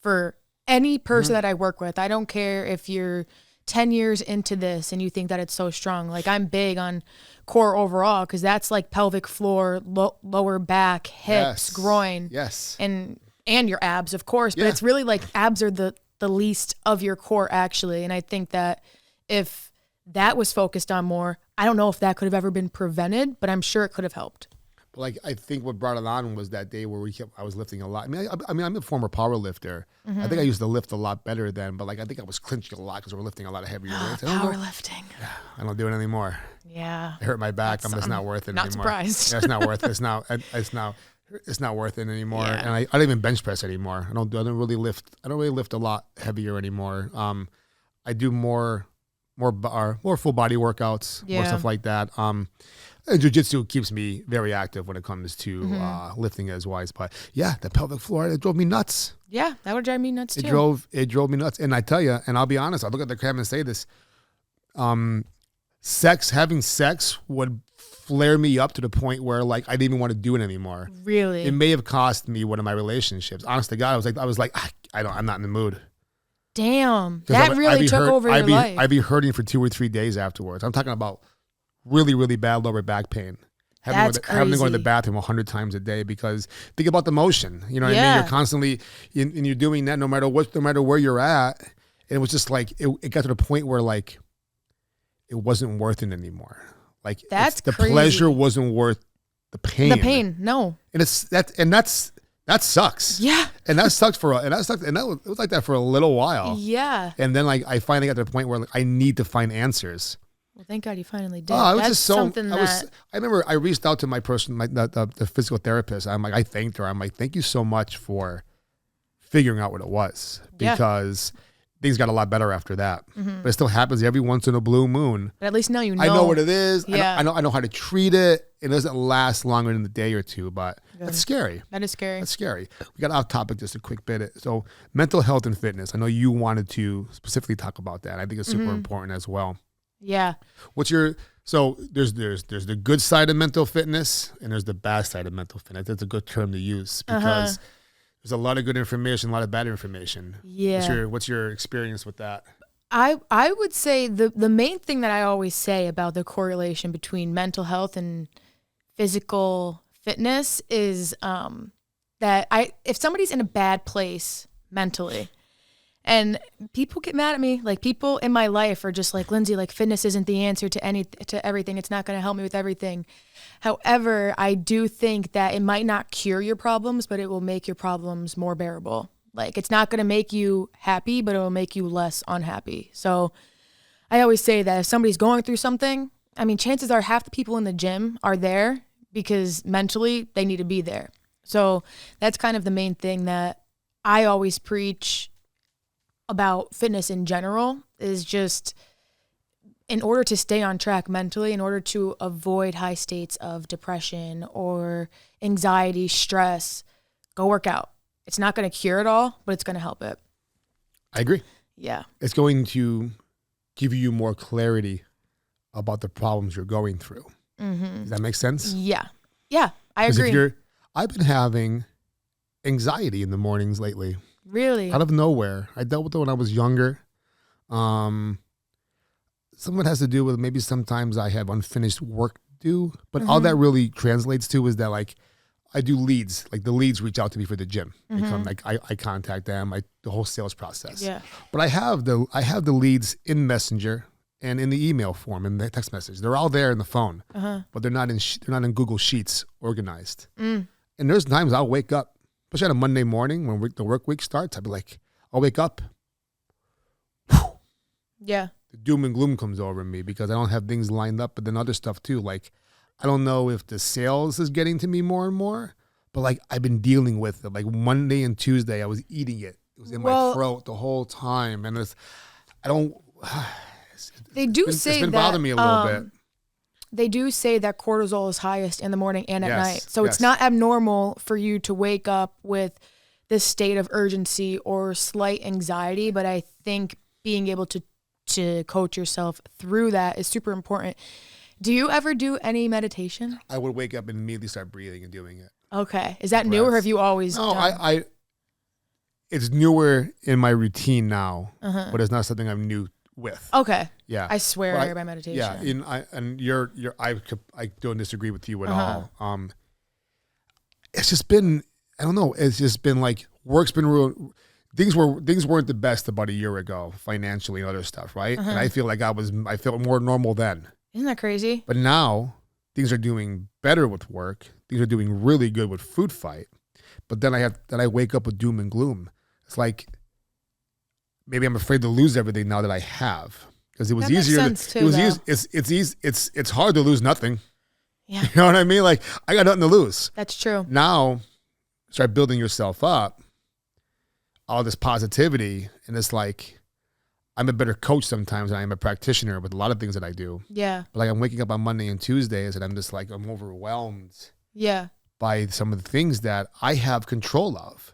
for any person that I work with. I don't care if you're 10 years into this and you think that it's so strong. Like I'm big on core overall because that's like pelvic floor, lower back, hips, groin. Yes. And your abs, of course. But it's really like abs are the least of your core actually. And I think that if that was focused on more, I don't know if that could have ever been prevented, but I'm sure it could have helped. But like I think what brought it on was that day where I was lifting a lot. I mean, I'm a former power lifter. I think I used to lift a lot better then, but like I think I was clinching a lot because we were lifting a lot of heavier weights. Powerlifting. I don't do it anymore. Yeah. It hurt my back. It's not worth it not anymore. Surprised. Yeah, it's not worth it. It's not worth it anymore. Yeah. And I don't even bench press anymore. I don't really lift a lot heavier anymore. I do more full body workouts, more stuff like that. And jiu-jitsu keeps me very active when it comes to lifting as wise. But yeah, the pelvic floor, it drove me nuts. Yeah, that would drive me nuts too. It drove me nuts. And I tell you, and I'll be honest, I look at the camera and say this, having sex would flare me up to the point where like I didn't even want to do it anymore. Really? It may have cost me one of my relationships. Honest to God, I was like, I'm not in the mood. Damn. That really took over your life. I'd be hurting for 2 or 3 days afterwards. I'm talking about really, really bad lower back pain. Having to go to the bathroom 100 times a day because think about the motion. You know what I mean? You're constantly, and you're doing that no matter where you're at. And it was just like, it got to the point where like, it wasn't worth it anymore. Like the pleasure wasn't worth the pain. The pain, no. And that sucks. Yeah. And that sucks it was like that for a little while. Yeah. And then like I finally got to the point where like, I need to find answers. Well, thank God you finally did. Oh, I remember I reached out to my person, the physical therapist. I thanked her. I'm like, thank you so much for figuring out what it was because things got a lot better after that. But it still happens every once in a blue moon. But at least now you know. I know what it is. Yeah. I know how to treat it. It doesn't last longer than a day or two, but that's scary. That is scary. That's scary. We got off topic just a quick bit. So mental health and fitness. I know you wanted to specifically talk about that. I think it's super important as well. Yeah. So there's the good side of mental fitness and there's the bad side of mental fitness. That's a good term to use because there's a lot of good information, a lot of bad information. Yeah. What's your experience with that? I would say the main thing that I always say about the correlation between mental health and physical fitness is that if somebody's in a bad place mentally, and people get mad at me, like people in my life are just like, Lindsey, like fitness isn't the answer to everything. It's not going to help me with everything. However, I do think that it might not cure your problems, but it will make your problems more bearable. Like it's not going to make you happy, but it will make you less unhappy. So I always say that if somebody's going through something, I mean, chances are half the people in the gym are there because mentally they need to be there. So that's kind of the main thing that I always preach about fitness in general is just in order to stay on track mentally, in order to avoid high states of depression or anxiety, stress, go work out. It's not going to cure it all, but it's going to help it. I agree. Yeah. It's going to give you more clarity about the problems you're going through. Does that make sense? Yeah. Yeah, I agree. I've been having anxiety in the mornings lately. Really? Out of nowhere. I dealt with it when I was younger. Some of it has to do with maybe sometimes I have unfinished work due, but all that really translates to is that like I do leads, like the leads reach out to me for the gym. They come, like I contact them, the whole sales process. Yeah. But I have the leads in Messenger and in the email form and the text message. They're all there in the phone, but they're not in Google Sheets organized. And there's times I'll wake up, especially on a Monday morning when the work week starts. I'll wake up. Yeah. The doom and gloom comes over me because I don't have things lined up, but then other stuff too. Like, I don't know if the sales is getting to me more and more, but like I've been dealing with it. Like Monday and Tuesday, I was eating it. It was in my throat the whole time. And they do say it's been that, bothering me a little bit. They do say that cortisol is highest in the morning and at night. So yes. It's not abnormal for you to wake up with this state of urgency or slight anxiety, but I think being able to coach yourself through that is super important. Do you ever do any meditation? I would wake up and immediately start breathing and doing it. Okay. Is that new or have you always done? It's newer in my routine now, but it's not something I'm new with. Okay. Yeah. I swear I hear by meditation. Yeah. I don't disagree with you at all. It's just been, I don't know. It's just been like work's been real. Things weren't the best about a year ago, financially and other stuff, right? And I feel like I felt more normal then. Isn't that crazy? But now things are doing better with work. Things are doing really good with food fight. But then I wake up with doom and gloom. It's like maybe I'm afraid to lose everything now that I have, because it was easier. It's hard to lose nothing. Yeah. You know what I mean? Like I got nothing to lose. That's true. Now start building yourself up. All this positivity, and it's like I'm a better coach sometimes than I am a practitioner with a lot of things that I do. Yeah. But like I'm waking up on Monday and Tuesdays and I'm just like I'm overwhelmed. Yeah. By some of the things that I have control of.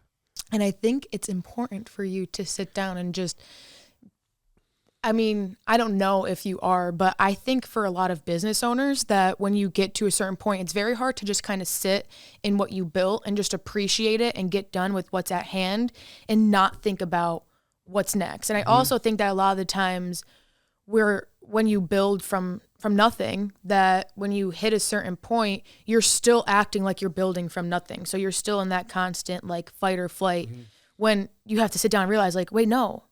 And I think it's important for you to sit down and just, I mean, I don't know if you are, but I think for a lot of business owners that when you get to a certain point, it's very hard to just kind of sit in what you built and just appreciate it and get done with what's at hand and not think about what's next. And I also think that a lot of the times when you build from nothing, that when you hit a certain point, you're still acting like you're building from nothing. So you're still in that constant like fight or flight when you have to sit down and realize like, wait, no,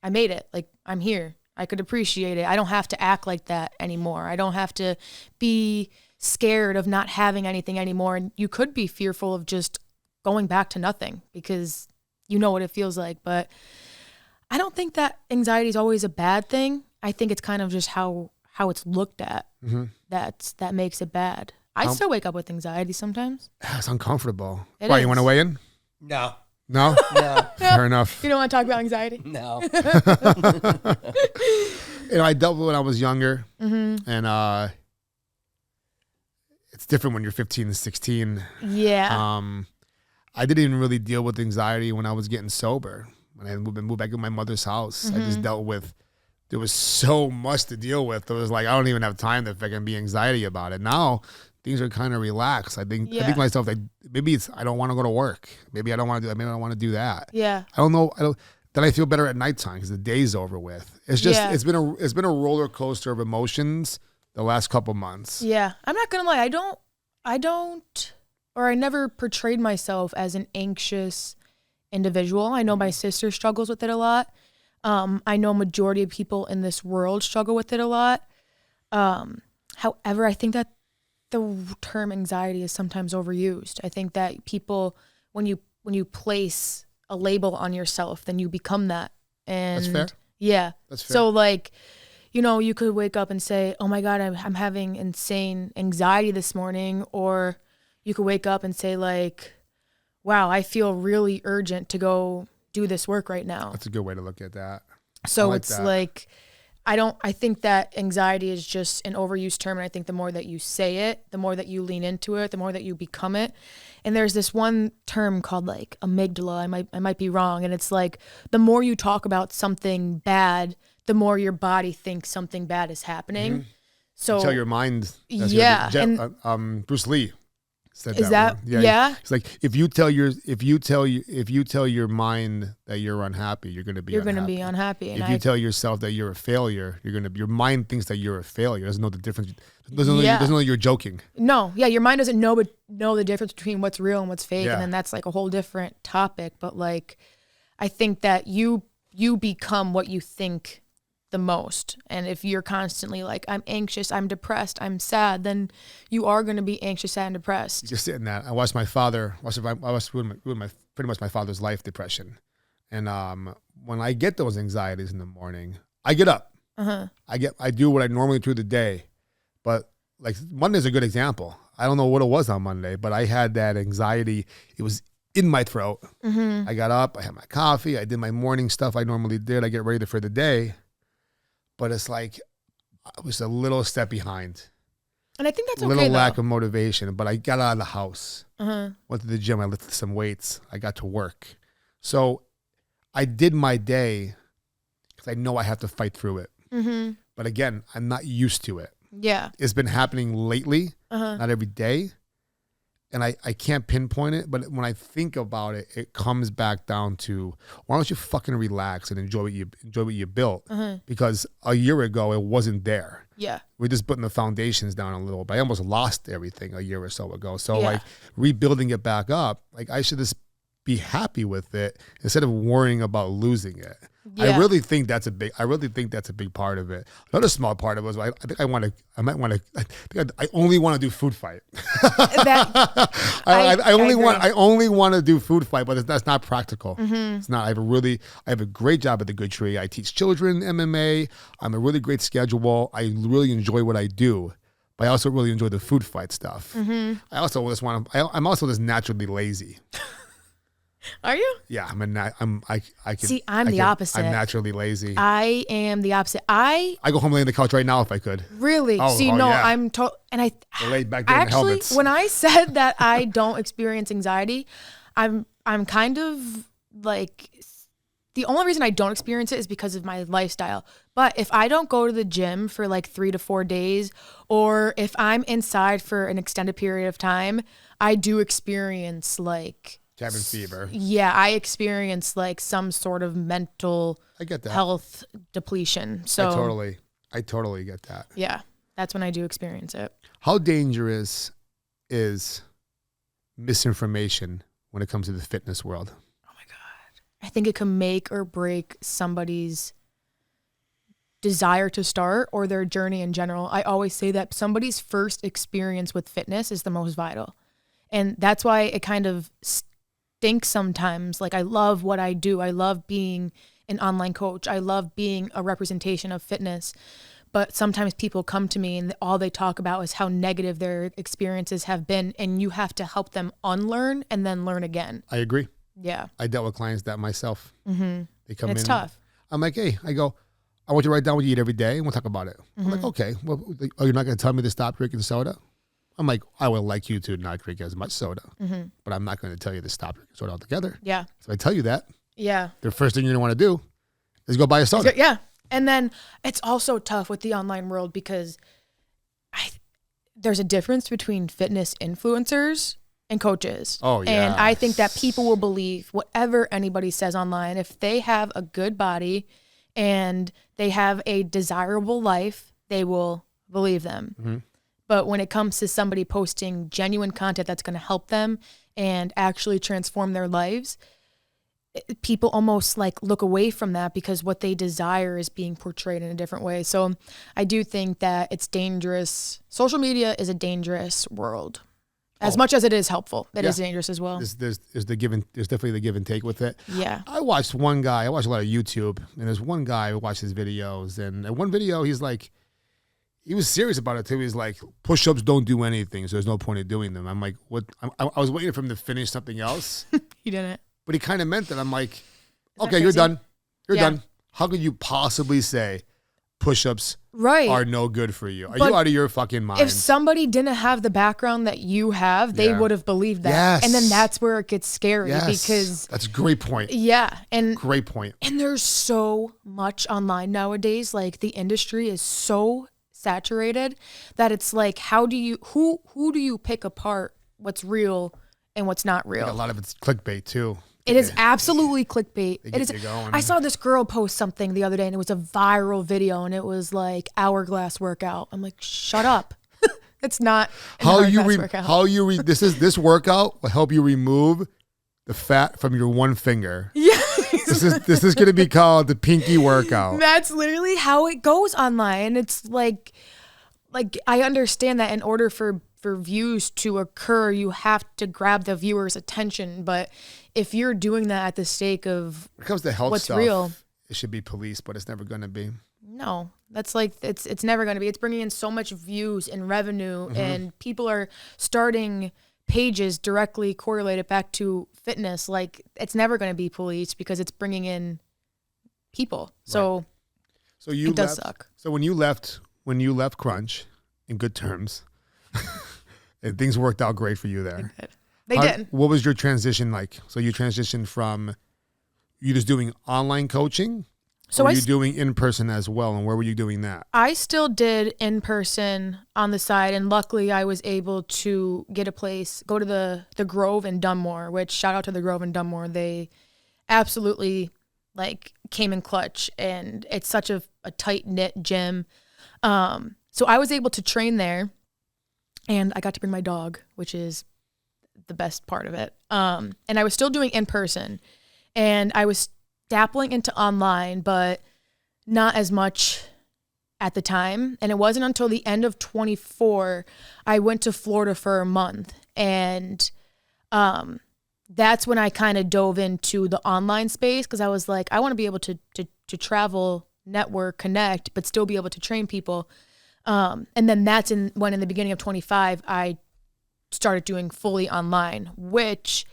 I made it. Like I'm here. I could appreciate it. I don't have to act like that anymore. I don't have to be scared of not having anything anymore. And you could be fearful of just going back to nothing because you know what it feels like. But I don't think that anxiety is always a bad thing. I think it's kind of just how it's looked at that makes it bad. I still wake up with anxiety sometimes. It's uncomfortable. Why, you want to weigh in? No. No? No. Fair enough. You don't want to talk about anxiety? No. I dealt with it when I was younger, and it's different when you're 15 and 16. Yeah. I didn't even really deal with anxiety when I was getting sober. When I moved back to my mother's house, I just dealt with, there was so much to deal with. It was like, I don't even have time to fucking be anxiety about it. Now, things are kind of relaxed. I think myself, like, maybe it's, I don't want to go to work. Maybe I don't want to do that. Maybe I don't want to do that. Yeah. I don't know. Then I feel better at nighttime because the day's over with. It's just, it's been a roller coaster of emotions the last couple months. Yeah. I'm not going to lie. I never portrayed myself as an anxious individual. I know my sister struggles with it a lot. I know majority of people in this world struggle with it a lot. However, I think that the term anxiety is sometimes overused. I think that people, when you place a label on yourself, then you become that. And that's fair. Yeah. That's fair. So like, you could wake up and say, oh my God, I'm having insane anxiety this morning. Or you could wake up and say like, wow, I feel really urgent to go do this work right now. That's a good way to look at that. So it's like, I think that anxiety is just an overused term. And I think the more that you say it, the more that you lean into it, the more that you become it. And there's this one term called like amygdala. I might be wrong. And it's like, the more you talk about something bad, the more your body thinks something bad is happening. So tell your mind. Bruce Lee said is that. Yeah. It's like if you tell your mind that you're unhappy, you're going to be unhappy. And if you tell yourself that you're a failure, your mind thinks that you're a failure. Doesn't know the difference. Doesn't know you're joking. No, yeah, your mind doesn't know the difference between what's real and what's fake, Yeah. and then that's like a whole different topic. But like, I think that you become what you think the most. And if you're constantly like, I'm anxious, I'm depressed, I'm sad, then you are going to be anxious, sad, and depressed. Just sitting that. I watched my father, pretty much my father's life depression. And when I get those anxieties in the morning, I get up. I do what I normally do the day. But like Monday's a good example. I don't know what it was on Monday, but I had that anxiety. It was in my throat. I got up, I had my coffee, I did my morning stuff I normally did. I get ready for the day. But it's like I was a little step behind. And I think that's okay, a little lack of motivation, but I got out of the house, went to the gym, I lifted some weights, I got to work. So I did my day because I know I have to fight through it. But again, I'm not used to it. Yeah. It's been happening lately, not every day. And I can't pinpoint it, but when I think about it, it comes back down to, why don't you fucking relax and enjoy what you built? Because a year ago, it wasn't there. Yeah. We're just putting the foundations down a little, but I almost lost everything a year or so ago. So like rebuilding it back up, like I should just be happy with it instead of worrying about losing it. Yeah. I really think that's a big part of it. Another small part of it was I only want to do food fight. I only want to do food fight, but that's not practical. It's not. I have a great job at the Good Tree. I teach children MMA. I'm a really great schedule. I really enjoy what I do, but I also really enjoy the food fight stuff. I'm also just naturally lazy. Are you? Yeah, I'm the opposite. I'm naturally lazy. I am the opposite. I go home lay on the couch right now if I could. Really? Yeah. I'm and I laid back there in helmets. When I said that I don't experience anxiety, I'm kind of like, the only reason I don't experience it is because of my lifestyle. But if I don't go to the gym for like 3 to 4 days, or if I'm inside for an extended period of time, I do experience like cabin fever. Yeah, I experience like some sort of mental health depletion. So I totally get that. Yeah, that's when I do experience it. How dangerous is misinformation when it comes to the fitness world? Oh my God. I think it can make or break somebody's desire to start or their journey in general. I always say that somebody's first experience with fitness is the most vital. And that's why it kind of stinks sometimes. Like, I love what I do. I love being an online coach. I love being a representation of fitness. But sometimes people come to me and all they talk about is how negative their experiences have been. And you have to help them unlearn and then learn again. I agree. Yeah. I dealt with clients that myself. They come in. It's tough. I'm like, hey, I want you to write down what you eat every day and we'll talk about it. I'm like, okay, well, you're not going to tell me to stop drinking soda? I'm like, I would like you to not drink as much soda, but I'm not going to tell you to stop drinking soda altogether. Yeah. So I tell you that. Yeah. The first thing you're going to want to do is go buy a soda. Yeah. And then it's also tough with the online world because there's a difference between fitness influencers and coaches. Oh, yeah. And I think that people will believe whatever anybody says online. If they have a good body and they have a desirable life, they will believe them. But when it comes to somebody posting genuine content that's going to help them and actually transform their lives, people almost like look away from that because what they desire is being portrayed in a different way. So I do think that it's dangerous. Social media is a dangerous world. As much as it is helpful, it is dangerous as well. There's definitely the give and take with it. Yeah. I watched a lot of YouTube, and there's one guy who watched his videos, and in one video he's like, he was serious about it too. He's like, push-ups don't do anything, so there's no point in doing them. I'm like, what? I was waiting for him to finish something else. He didn't. But he kind of meant that. I'm like, okay, you're done. You're done. How could you possibly say push-ups are no good for you? Are you out of your fucking mind? If somebody didn't have the background that you have, they would have believed that. Yes. And then that's where it gets scary because... That's a great point. Yeah. Great point. And there's so much online nowadays. Like, the industry is so saturated that it's like, who do you pick apart what's real and what's not real? A lot of it's clickbait too. It is absolutely clickbait. It is. I saw this girl post something the other day and it was a viral video and it was like hourglass workout. I'm like, shut up. It's not this workout will help you remove the fat from your one finger. Yeah. This is going to be called the pinky workout. That's literally how it goes online. It's like I understand that in order for views to occur, you have to grab the viewer's attention. But if you're doing that at the stake of when it comes to health what's stuff, real, it should be police, but it's never going to be. No, that's like, it's never going to be. It's bringing in so much views and revenue, and people are starting pages directly correlated back to fitness. Like, it's never going to be police because it's bringing in people. So, right. So you it does suck. So when you left Crunch in good terms, and things worked out great for you there. They did. What was your transition like? So you transitioned from you just doing online coaching, or were you doing in person as well? And where were you doing that? I still did in person on the side, and luckily I was able to get a place, go to the Grove in Dunmore. Which, shout out to the Grove in Dunmore. They absolutely like came in clutch, and it's such a tight knit gym. So I was able to train there, and I got to bring my dog, which is the best part of it. And I was still doing in person, and I was dabbling into online, but not as much at the time. And it wasn't until the end of 24, I went to Florida for a month. And that's when I kind of dove into the online space, because I was like, I want to be able to travel, network, connect, but still be able to train people. And then that's when in the beginning of 25, I started doing fully online, which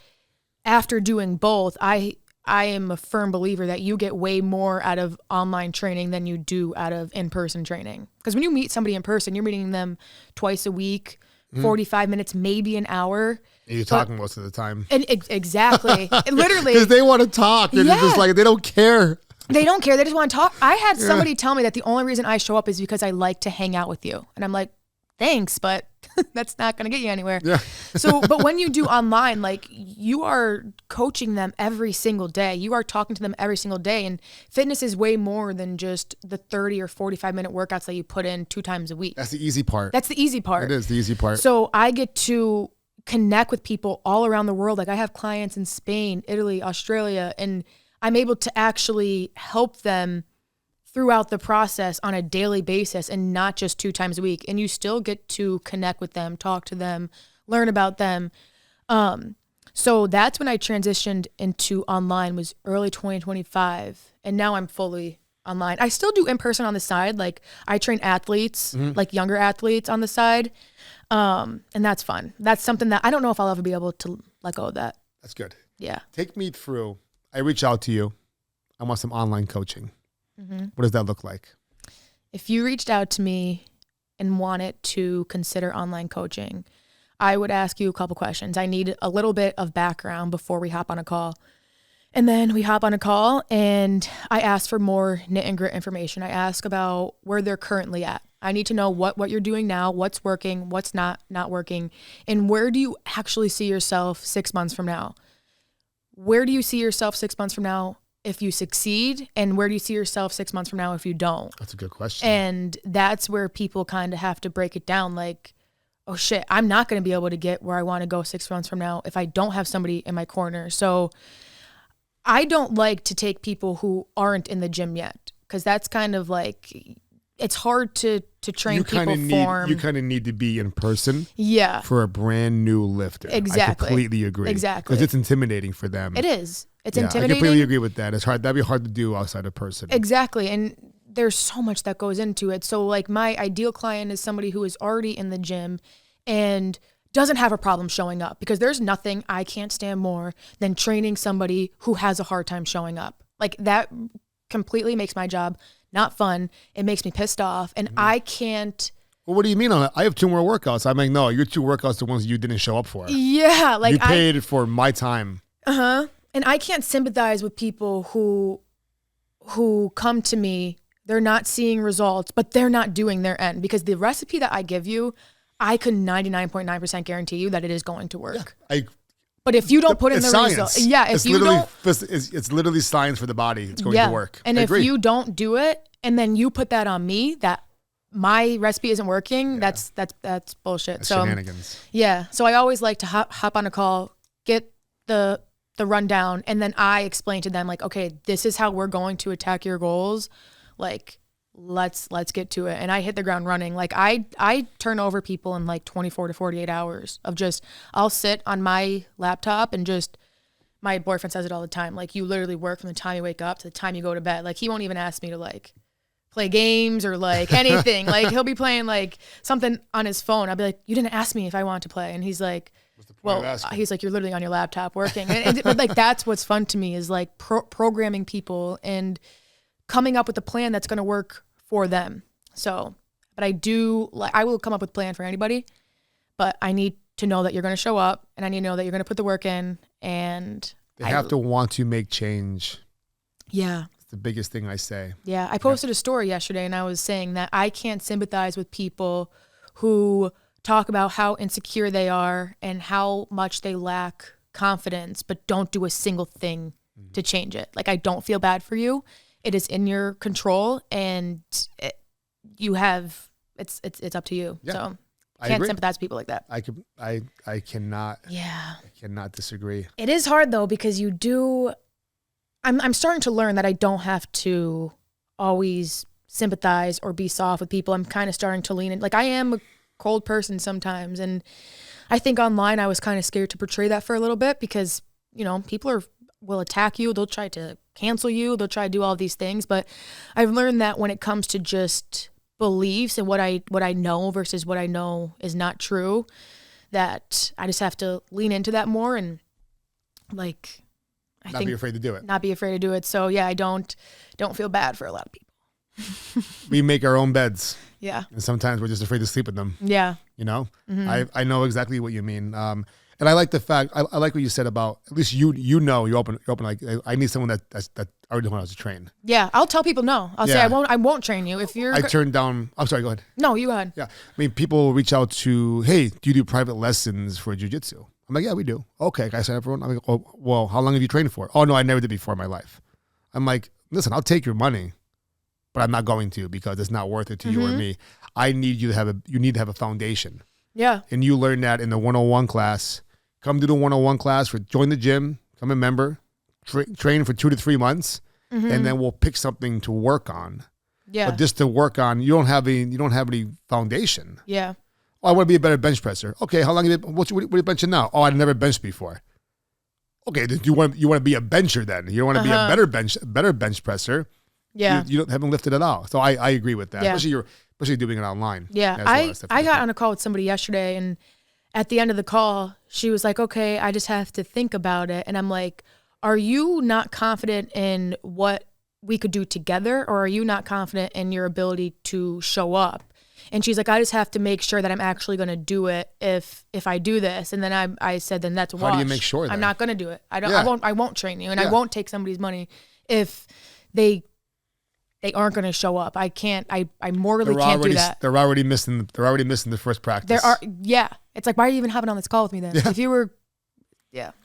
after doing both, I am a firm believer that you get way more out of online training than you do out of in-person training. Because when you meet somebody in person, you're meeting them twice a week, 45 minutes, maybe an hour. And you're talking most of the time. And exactly. Literally. Because they want to talk. They're just like, they don't care. They don't care. They just want to talk. I had somebody tell me that the only reason I show up is because I like to hang out with you. And I'm like, thanks, but that's not going to get you anywhere. Yeah. But when you do online, like, you are coaching them every single day. You are talking to them every single day. And fitness is way more than just the 30 or 45 minute workouts that you put in 2 times a week. That's the easy part. That's the easy part. It is the easy part. So I get to connect with people all around the world. Like, I have clients in Spain, Italy, Australia, and I'm able to actually help them throughout the process on a daily basis and not just 2 times a week. And you still get to connect with them, talk to them, learn about them. So that's when I transitioned into online, was early 2025. And now I'm fully online. I still do in person on the side. Like, I train athletes, like younger athletes on the side. And that's fun. That's something that I don't know if I'll ever be able to let go of that. That's good. Yeah. Take me through. I reach out to you. I want some online coaching. What does that look like? If you reached out to me and wanted to consider online coaching, I would ask you a couple questions. I need a little bit of background before we hop on a call. And then we hop on a call and I ask for more knit and grit information. I ask about where they're currently at. I need to know what you're doing now, what's working, what's not working, and where do you actually see yourself 6 months from now? Where do you see yourself 6 months from now if you succeed, and where do you see yourself 6 months from now if you don't? That's a good question. And that's where people kind of have to break it down. Like, oh shit, I'm not going to be able to get where I want to go 6 months from now if I don't have somebody in my corner. So I don't like to take people who aren't in the gym yet, because that's kind of like, it's hard to train people form. You kind of need to be in person. Yeah. For a brand new lifter. Exactly. I completely agree. Exactly. Because it's intimidating for them. It is. It's intimidating. I completely agree with that. It's hard. That'd be hard to do outside of person. Exactly. And there's so much that goes into it. So like, my ideal client is somebody who is already in the gym and doesn't have a problem showing up, because there's nothing I can't stand more than training somebody who has a hard time showing up. Like, that completely makes my job not fun. It makes me pissed off, and I can't. Well, what do you mean on it? I have 2 more workouts. I'm like, no, your 2 workouts are the ones you didn't show up for. Yeah, like, you paid for my time. And I can't sympathize with people who come to me. They're not seeing results, but they're not doing their end, because the recipe that I give you, I could 99.9% guarantee you that it is going to work. Yeah, but if you don't put in the results, if you don't, it's literally science for the body. It's going to work. And if you don't do it, and then you put that on me, that my recipe isn't working, that's bullshit. That's shenanigans. Yeah. So I always like to hop on a call, get the the rundown, and then I explain to them like, okay, this is how we're going to attack your goals. Like, let's get to it. And I hit the ground running. Like I turn over people in like 24 to 48 hours of just, I'll sit on my laptop and just, my boyfriend says it all the time. Like, you literally work from the time you wake up to the time you go to bed. Like, he won't even ask me to like play games or like anything. Like, he'll be playing like something on his phone. I'll be like, you didn't ask me if I want to play. And he's like, well, he's like, you're literally on your laptop working. But like, that's what's fun to me is like programming people and coming up with a plan that's going to work for them. So, but I will come up with a plan for anybody, but I need to know that you're going to show up, and I need to know that you're going to put the work in, and they have to want to make change. Yeah. It's the biggest thing I say. Yeah. I posted a story yesterday, and I was saying that I can't sympathize with people who talk about how insecure they are and how much they lack confidence, but don't do a single thing to change it. Like, I don't feel bad for you. It is in your control, and it's up to you. Yeah. So I can't sympathize with people like that. I cannot. Yeah. I cannot disagree. It is hard though, because you do. I'm starting to learn that I don't have to always sympathize or be soft with people. I'm kind of starting to lean in. Like, I am a cold person sometimes, and I think online I was kind of scared to portray that for a little bit because, you know, people will attack you. They'll try to cancel you. They'll try to do all these things. But I've learned that when it comes to just beliefs and what I know versus what I know is not true, that I just have to lean into that more and like, not be afraid to do it. Not be afraid to do it. So yeah, I don't feel bad for a lot of people. We make our own beds. Yeah. And sometimes we're just afraid to sleep in them. Yeah. You know, I know exactly what you mean. And I like the fact, I like what you said about, at least you're open like, I need someone that already knows how to train. Yeah. I'll tell people no. I'll say I won't train you. If you're I turned down, I'm sorry, go ahead. No, you go ahead. Yeah. I mean, people reach out to, hey, do you do private lessons for jiu-jitsu? I'm like, yeah, we do. Okay, can I sign up for one? I'm like, oh, well, how long have you trained for? Oh, no, I never did before in my life. I'm like, listen, I'll take your money, but I'm not going to because it's not worth it to you or me. I need you to have a foundation. Yeah. And you learn that in the 101 class. Come to the 101 class, join the gym, become a member, train for 2 to 3 months, and then we'll pick something to work on. Yeah. But just to work on, you don't have any foundation. Yeah. Oh, I want to be a better bench presser. Okay, how long have you what are you benching now? Oh, I've never benched before. Okay, you want to be a bencher then. You want to be a better bench presser. Yeah. You haven't lifted at all. So I agree with that. Yeah. Especially doing it online. Yeah. I got on a call with somebody yesterday, and at the end of the call, she was like, okay, I just have to think about it. And I'm like, are you not confident in what we could do together, or are you not confident in your ability to show up? And she's like, I just have to make sure that I'm actually going to do it if I do this. And then I said, then that's a wash. How do you make sure that? I'm not going to do it. I won't train you, and I won't take somebody's money if they aren't going to show up. I morally can't do that. They're already missing the first practice. It's like, why are you even having on this call with me then? Yeah. If you were,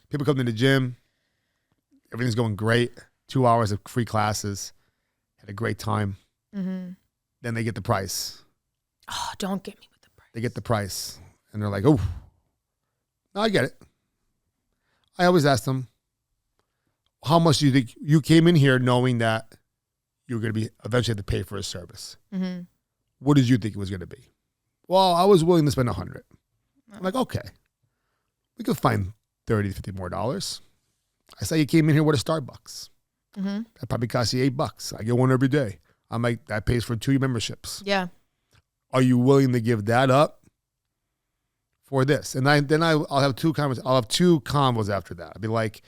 People come to the gym, everything's going great. 2 hours of free classes, had a great time. Mm-hmm. Then they get the price. Oh, don't get me with the price. They get the price, and they're like, oh, no, I get it. I always ask them, how much do you think you came in here knowing that you were going to be eventually have to pay for a service? Mm-hmm. What did you think it was going to be? Well, I was willing to spend $100. I'm like, okay, we could find $30 to $50 more. I say you came in here with a Starbucks. Mm-hmm. That probably cost you $8. I get one every day. I'm like, that pays for 2 memberships. Yeah. Are you willing to give that up for this? And I'll have 2 convos. I'll have 2 combos after that. I'll be like,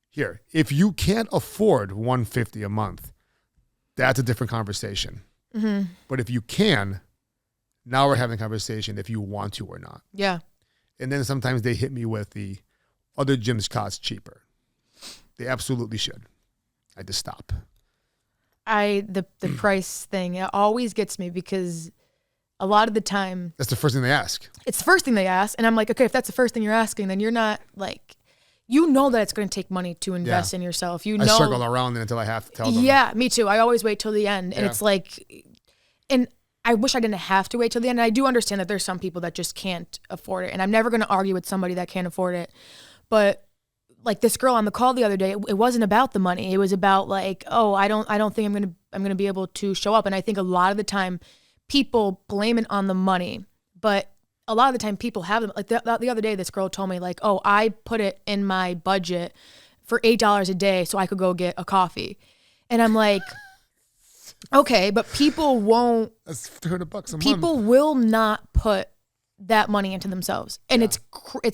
here, if you can't afford $150 a month, that's a different conversation. Mm-hmm. But if you can, now we're having a conversation if you want to or not. Yeah. And then sometimes they hit me with the other gyms cost cheaper. They absolutely should. I just stop. The price thing, it always gets me because a lot of the time that's the first thing they ask. It's the first thing they ask. And I'm like, okay, if that's the first thing you're asking, then you're not like, you know that it's going to take money to invest in yourself. I circle around it until I have to tell them. Yeah, me too. I always wait till the end. And it's like, and I wish I didn't have to wait till the end. And I do understand that there's some people that just can't afford it. And I'm never going to argue with somebody that can't afford it. But like this girl on the call the other day, it wasn't about the money. It was about like, oh, I don't think I'm going to be able to show up. And I think a lot of the time people blame it on the money, but a lot of the time people have them. Like the other day, this girl told me like, oh, I put it in my budget for $8 a day so I could go get a coffee. And I'm like, okay, but people won't. That's $300 a month. People will not put that money into themselves, and it's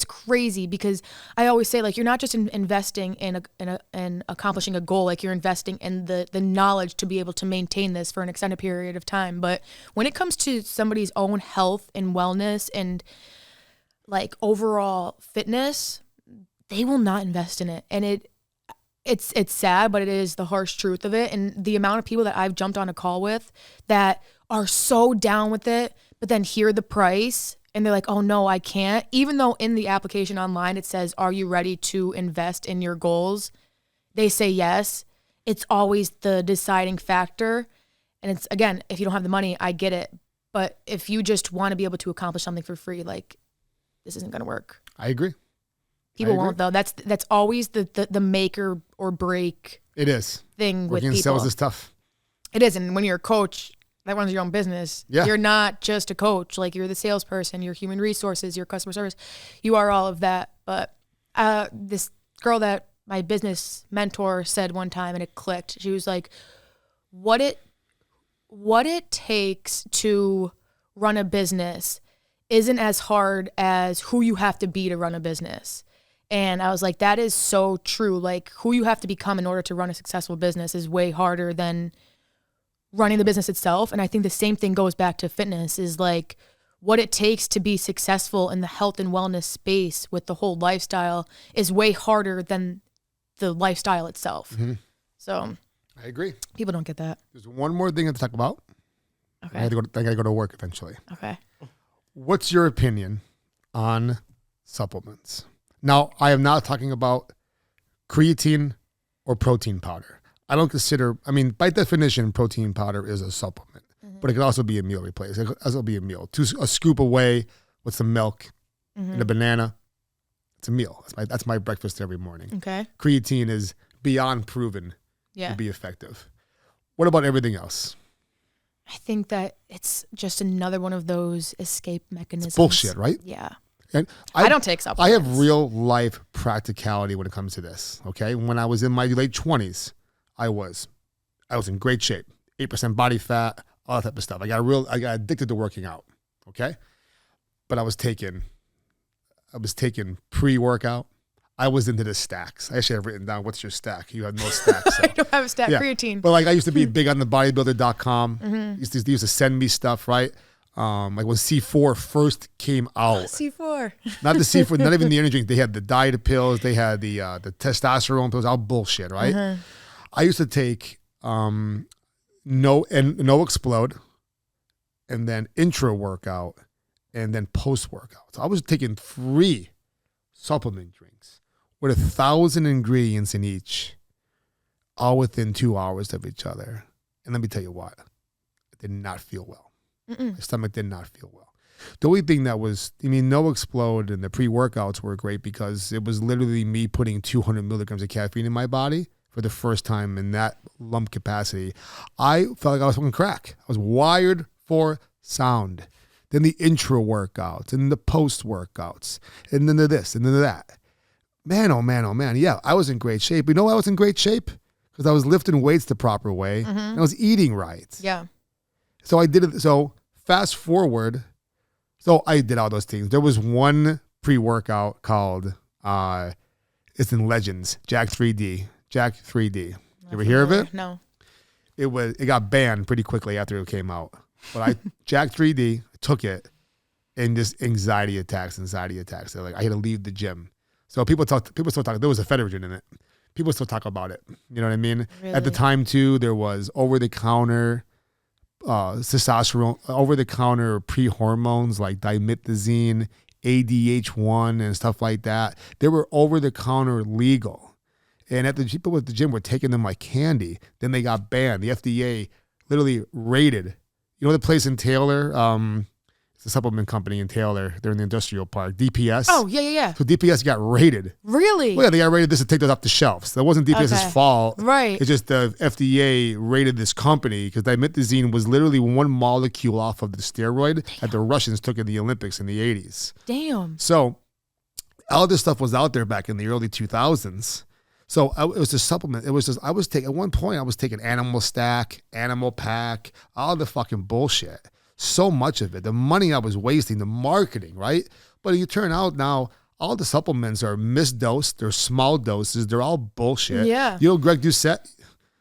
crazy because I always say like you're not just investing in accomplishing a goal, like you're investing in the knowledge to be able to maintain this for an extended period of time. But when it comes to somebody's own health and wellness and like overall fitness, they will not invest in it, and it's sad, but it is the harsh truth of it. And the amount of people that I've jumped on a call with that are so down with it, but then hear the price and they're like, oh no, I can't. Even though in the application online, it says, are you ready to invest in your goals? They say yes. It's always the deciding factor. And it's, again, if you don't have the money, I get it. But if you just want to be able to accomplish something for free, like this isn't going to work. I agree. People won't though. That's always the make or break. It is. Thing with people. Working in sales is tough. It is. And when you're a coach that runs your own business, you're not just a coach. Like you're the salesperson, you're human resources, you're customer service. You are all of that. But this girl that my business mentor said one time, and it clicked. She was like, what it takes to run a business isn't as hard as who you have to be to run a business. And I was like, that is so true. Like who you have to become in order to run a successful business is way harder than running the business itself. And I think the same thing goes back to fitness, is like what it takes to be successful in the health and wellness space with the whole lifestyle is way harder than the lifestyle itself. Mm-hmm. So I agree. People don't get that. There's one more thing to talk about. Okay. I gotta go to work eventually. Okay. What's your opinion on supplements? Now, I am not talking about creatine or protein powder. I don't consider, I mean, by definition, protein powder is a supplement, but it could also be a meal replacement. It could also be a meal. A scoop away with some milk and a banana, it's a meal. That's my breakfast every morning. Okay. Creatine is beyond proven to be effective. What about everything else? I think that it's just another one of those escape mechanisms. It's bullshit, right? Yeah. And I don't take supplements. I have real life practicality when it comes to this. Okay. When I was in my late 20s, I was in great shape, 8% body fat, all that type of stuff. I got addicted to working out. Okay. But I was taking pre-workout. I was into the stacks. I actually have written down, what's your stack? You have no stacks. So. I don't have a stack. Creatine. But like I used to be big on the bodybuilder.com. They used to send me stuff, right? Like when C4 first came out. C4. Not the C4, not even the energy drink. They had the diet pills. They had the testosterone pills. All bullshit, right? I used to take no explode, and then intra workout, and then post workout. So I was taking 3 supplement drinks with 1,000 ingredients in each, all within 2 hours of each other. And let me tell you what, it did not feel well. My stomach did not feel well. The only thing that was, no explode and the pre-workouts were great because it was literally me putting 200 milligrams of caffeine in my body for the first time in that lump capacity. I felt like I was smoking crack. I was wired for sound. Then the intra workouts and the post workouts and then the this and then the that. Man, oh man, oh man. Yeah, I was in great shape. You know why I was in great shape? Because I was lifting weights the proper way and I was eating right. Yeah. So I did it. So fast forward. So I did all those things. There was one pre-workout called, it's in Legends, Jack 3D. You ever hear of it? No. It got banned pretty quickly after it came out. But Jack 3D, took it, and just anxiety attacks. They're like, I had to leave the gym. So people still talk. There was ephedrine in it. People still talk about it. You know what I mean? Really? At the time too, there was over-the-counter testosterone, over-the-counter pre-hormones like dimethazine, ADH1, and stuff like that. They were over-the-counter legal. And at the people at the gym were taking them like candy. Then they got banned. The FDA literally raided. You know the place in Taylor? It's a supplement company in Taylor. They're in the industrial park. DPS. Oh, yeah. So DPS got raided. Really? Well, yeah, they got raided this to take those off the shelves. That wasn't DPS's fault. Right. It's just the FDA raided this company because dimetazine was literally one molecule off of the steroid that the Russians took in the Olympics in the 80s. Damn. So all this stuff was out there back in the early 2000s. So it was a supplement. It was just, at one point I was taking Animal Stack, Animal Pack, all the fucking bullshit. So much of it, the money I was wasting, the marketing, right? But you turn out now, all the supplements are misdosed. They're small doses. They're all bullshit. Yeah. You know Greg Doucette?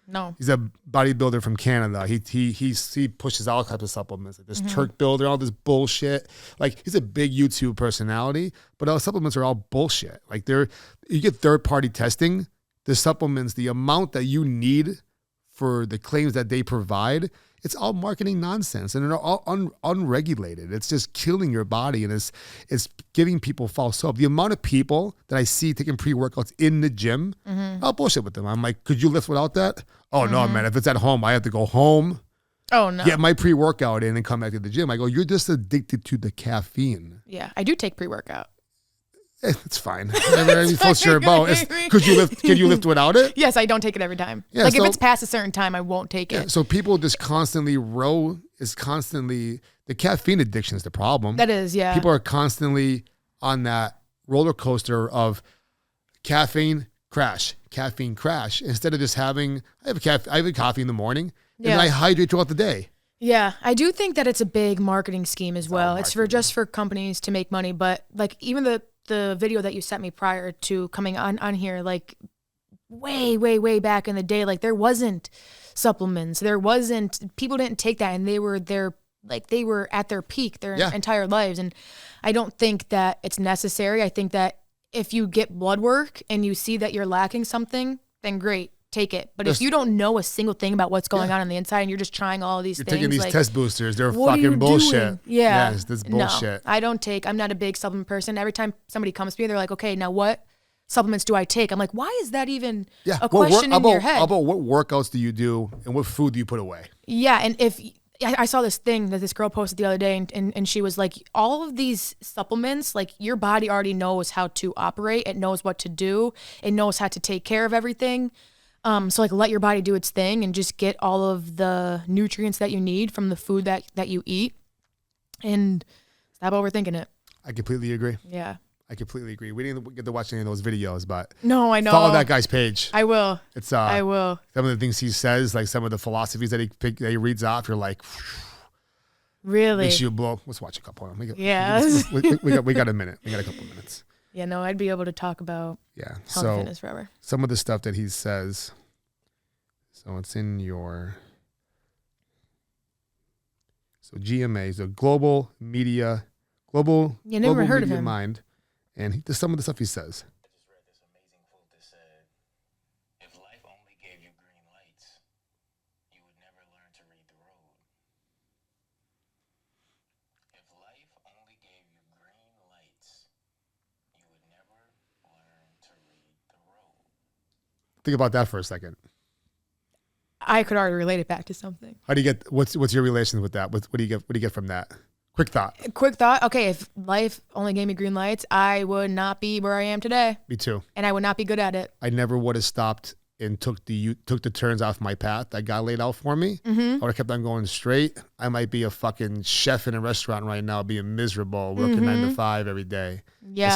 No. He's a bodybuilder from Canada. He pushes all types of supplements, like this Turk builder, all this bullshit. Like he's a big YouTube personality, but all supplements are all bullshit. Like you get third-party testing. The supplements, the amount that you need for the claims that they provide, it's all marketing nonsense, and they're all unregulated. It's just killing your body, and it's giving people false hope. The amount of people that I see taking pre-workouts in the gym, I'll bullshit with them. I'm like, could you lift without that? Oh, no, man. If it's at home, I have to go home, Oh, no. get my pre-workout in, and come back to the gym. I go, you're just addicted to the caffeine. Yeah, I do take pre-workout. It's fine. Whatever you're so sure about. Can you lift without it? Yes, I don't take it every time. Yeah, if it's past a certain time, I won't take it. So people just constantly the caffeine addiction is the problem. That is, yeah. People are constantly on that roller coaster of caffeine crash, instead of just having, I have a coffee in the morning and then I hydrate throughout the day. Yeah, I do think that it's a big marketing scheme as well. It's for companies to make money, but like even the video that you sent me prior to coming on here, like way back in the day, like there wasn't supplements. People didn't take that, and they were at their peak their entire lives. And I don't think that it's necessary. I think that if you get blood work and you see that you're lacking something, then great, take it. But if you don't know a single thing about what's going on the inside and you're just trying all of these things. You're taking these test boosters. They're what fucking are you bullshit. Doing? Yeah. Yes, that's bullshit. No, I don't take. I'm not a big supplement person. Every time somebody comes to me, they're like, okay, now what supplements do I take? I'm like, why is that even a question in your head? How about what workouts do you do and what food do you put away? Yeah, and if I saw this thing that this girl posted the other day, and she was like, all of these supplements, like your body already knows how to operate. It knows what to do. It knows how to take care of everything. So like let your body do its thing and just get all of the nutrients that you need from the food that you eat, and stop overthinking it. I completely agree. Yeah. I completely agree. We didn't get to watch any of those videos, but no, I know. Follow that guy's page. I will. I will. Some of the things he says, like some of the philosophies that he reads off, you're like, really? Makes you blow. Let's watch a couple of them. We got a minute. We got a couple minutes. Yeah, no, I'd be able to talk about health and fitness forever. Some of the stuff that he says. So it's in your. So GMA, so Global Media never heard of him. Mind, and some of the stuff he says. I just read this amazing quote that said, "If life only gave you green lights, you would never learn to read the road." If life only gave you green lights, you would never learn to read the road. Think about that for a second. I could already relate it back to something. How do you get? What's your relation with that? What do you get from that? Quick thought. Okay, if life only gave me green lights, I would not be where I am today. Me too. And I would not be good at it. I never would have stopped and took the turns off my path that God laid out for me. I would have kept on going straight. I might be a fucking chef in a restaurant right now, being miserable, working 9 to 5 every day. Yeah.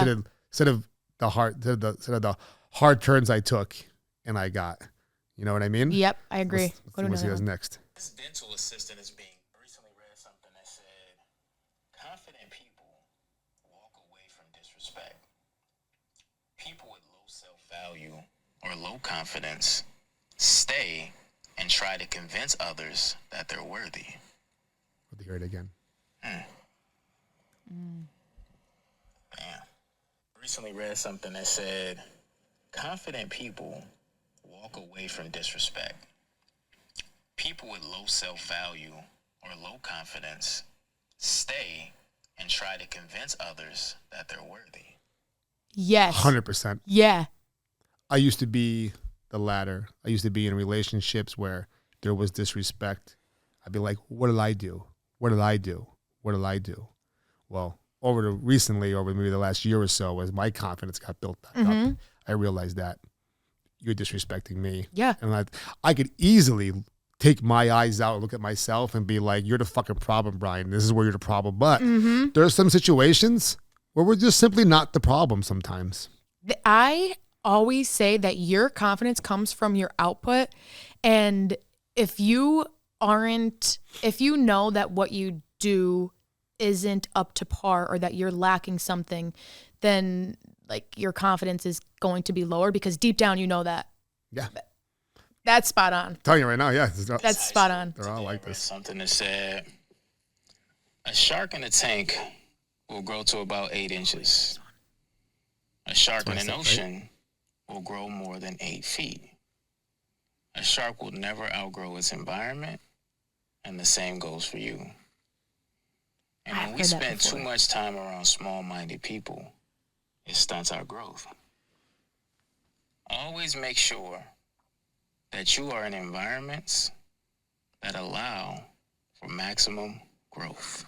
Instead of the hard turns I took and I got. You know what I mean? Yep, I agree. Let's see what's next. This dental assistant is being recently read something that said, confident people walk away from disrespect. People with low self-value or low confidence stay and try to convince others that they're worthy. Let me hear it again. Damn. Recently read something that said, confident people walk away from disrespect. People with low self-value or low confidence stay and try to convince others that they're worthy. Yes. 100%. Yeah. I used to be the latter. I used to be in relationships where there was disrespect. I'd be like, what did I do? What did I do? What did I do? well, over maybe the last year or so, as my confidence got built back up, I realized that you're disrespecting me. Yeah. And I could easily take my eyes out and look at myself and be like, you're the fucking problem, Brian. This is where you're the problem. But there are some situations where we're just simply not the problem sometimes. I always say that your confidence comes from your output. And if you know that what you do isn't up to par or that you're lacking something, then like your confidence is going to be lower because deep down you know that. Yeah. That's spot on. I'm telling you right now, yeah. That's spot on. They're all like this. Something that said, a shark in a tank will grow to about 8 inches. A shark in an ocean will grow more than 8 feet. A shark will never outgrow its environment, and the same goes for you. And when we spend too much time around small-minded people, it stunts our growth. Always make sure that you are in environments that allow for maximum growth.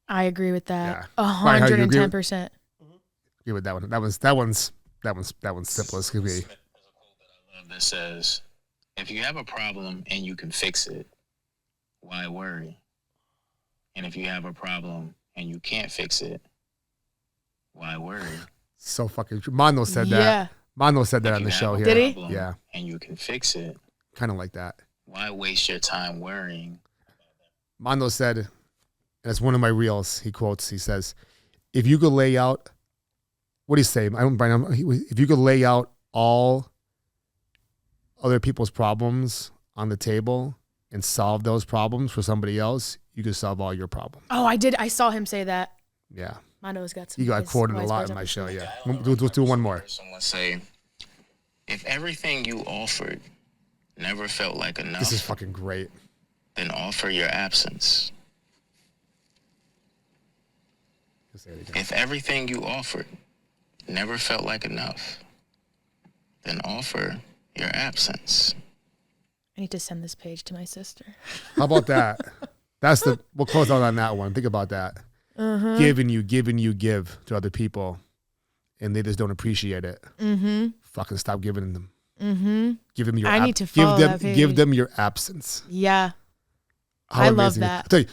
I agree with that. Yeah. 110%. Agree with that one. That one's simplest could be. That says, if you have a problem and you can fix it, why worry? And if you have a problem and you can't fix it, why worry? So fucking true. Mondo said that. Yeah. Mondo said that on the show here. Did he? Yeah. And you can fix it. Kind of like that. Why waste your time worrying? Mondo said, and it's one of my reels, he says, if you could lay out, what do you say? If you could lay out all other people's problems on the table and solve those problems for somebody else, you could solve all your problems. Oh, I did. I saw him say that. Yeah. Mondo's got some. You got quoted a lot in my show, yeah. We'll do one more. Someone say, if everything you offered never felt like enough, This is fucking great. then offer your absence. Say it again. If everything you offered never felt like enough, then offer your absence. I need to send this page to my sister. How about that? We'll close out on that one. Think about that. Give and you give to other people, and they just don't appreciate it. Fucking stop giving them. Give them your. I need to follow that page. Give them your absence. Yeah. How I love amazing. that. I tell you,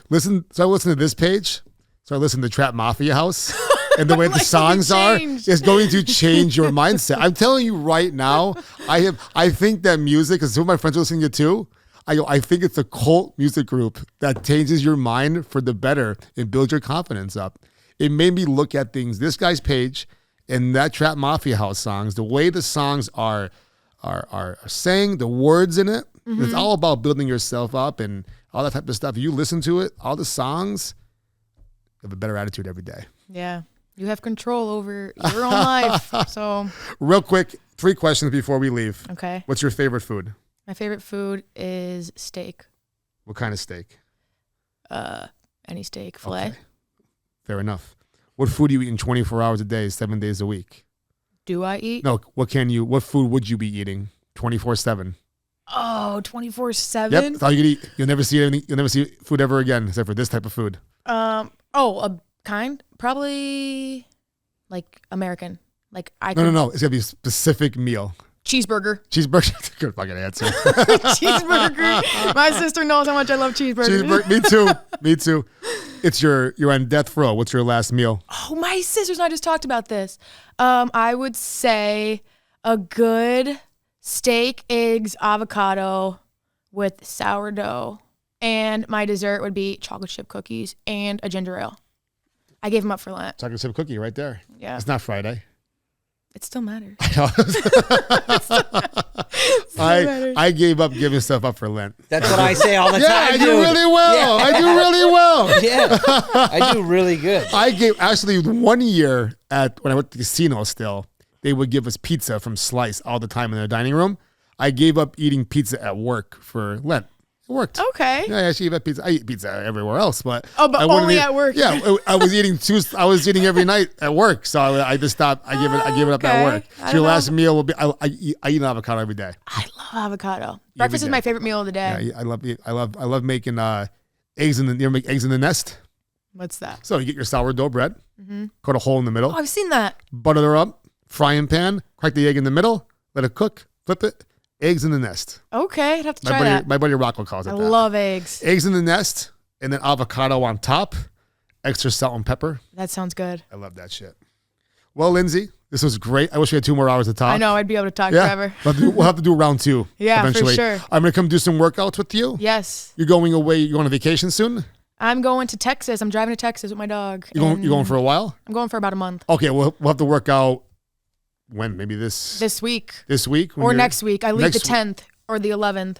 start listening to this page. Start listening to Trap Mafia House. And the way the songs are is going to change your mindset. I'm telling you right now, I think that music, because some of my friends are listening to it too, I think it's a cult music group that changes your mind for the better and builds your confidence up. It made me look at things, this guy's page and that Trap Mafia House songs, the way the songs are saying, the words in it, it's all about building yourself up and all that type of stuff. You listen to it, all the songs, you have a better attitude every day. Yeah. You have control over your own life. So, real quick, 3 questions before we leave. okay. What's your favorite food? My favorite food is steak. What kind of steak? Any steak, filet. Okay. Fair enough. What food do you eat in 24 hours a day, 7 days a week? Do I eat? No, what food would you be eating 24/7? Oh, 24/7? Yep, that's all you can eat. You'll never see food ever again except for this type of food. A kind? Probably like American. Like No. It's gonna be a specific meal. Cheeseburger. Cheeseburger. Good fucking answer. Cheeseburger. My sister knows how much I love cheeseburgers. Me too. You're on death row. What's your last meal? Oh, my sisters and I just talked about this. I would say a good steak, eggs, avocado with sourdough. And my dessert would be chocolate chip cookies and a ginger ale. I gave them up for Lent. Chocolate chip cookie right there. Yeah. It's not Friday. It still matters. I gave up giving stuff up for Lent. That's what I say all the time. I do really well. Yeah. I do really well. Yeah, I do really good. I gave actually 1 year when I went to the casino still, they would give us pizza from Slice all the time in their dining room. I gave up eating pizza at work for Lent. It worked. Okay. Yeah, I actually eat pizza. I eat pizza everywhere else, but but only at work. Yeah, I was eating every night at work, so I just stopped. I give it up at work. So your last meal will be. I eat an avocado every day. I love avocado. Breakfast is my favorite meal of the day. Yeah, I love making eggs in the. You ever make eggs in the nest? What's that? So you get your sourdough bread, cut a hole in the middle, Oh, I've seen that. butter her up, frying pan, crack the egg in the middle, let it cook, flip it, eggs in the nest. Okay, I'd have to try that. My buddy Rocco calls it I that. love eggs. Eggs in the nest, and then avocado on top, extra salt and pepper. That sounds good. I love that shit. Well, Lindsey, this was great. I wish we had 2 more hours to talk. I know, I'd be able to talk Yeah, forever. but we'll have to do round 2 Yeah, for eventually. sure. I'm going to come do some workouts with you. Yes. You're going away. You're going on vacation soon? I'm going to Texas. I'm driving to Texas with my dog. You're going for a while? I'm going for about a month. Okay, we'll have to work out when? Maybe this week. This week? When Or you're- next week. I leave the next 10th or the 11th.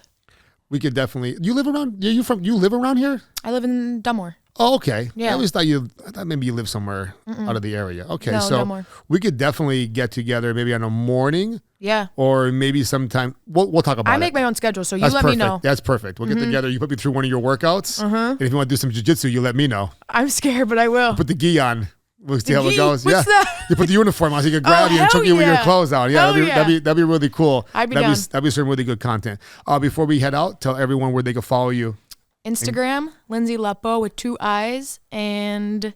We could definitely. You live around? You live around here? I live in Dunmore. Oh, okay. Yeah. I thought maybe you live somewhere out of the area. Okay, No, so Dunmore. we could definitely get together maybe on a morning Yeah. or maybe sometime. We'll talk about it. I make my own schedule, so you That's let perfect. me know. That's perfect. We'll get together. You put me through one of your workouts. And if you want to do some jiu-jitsu, you let me know. I'm scared, but I will. Put the gi on. We'll see how it gi? goes. What's yeah. that? You put the uniform on so you can grab you and hell choke you with your yeah. clothes on. Yeah, Hell that'd be really cool. I'd be that'd be some really good content. Before we head out, tell everyone where they can follow you. Instagram, Lindsey Leppo with 2 I's, and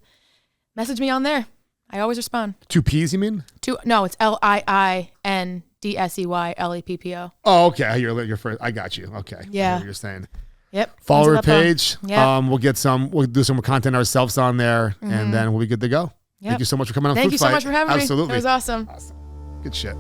message me on there. I always respond. 2 P's, you mean? No, it's LIINDSEYLEPPO. Oh, okay. You're first. I got you. Okay. Yeah. I hear what you're saying. Yep. Follow her Lindsey Leppo. page. Yep. We'll do some content ourselves on there, and then we'll be good to go. Yep. Thank you so much for coming on. Thank Food you so Fight. much for having Absolutely. me. It was awesome. Good shit.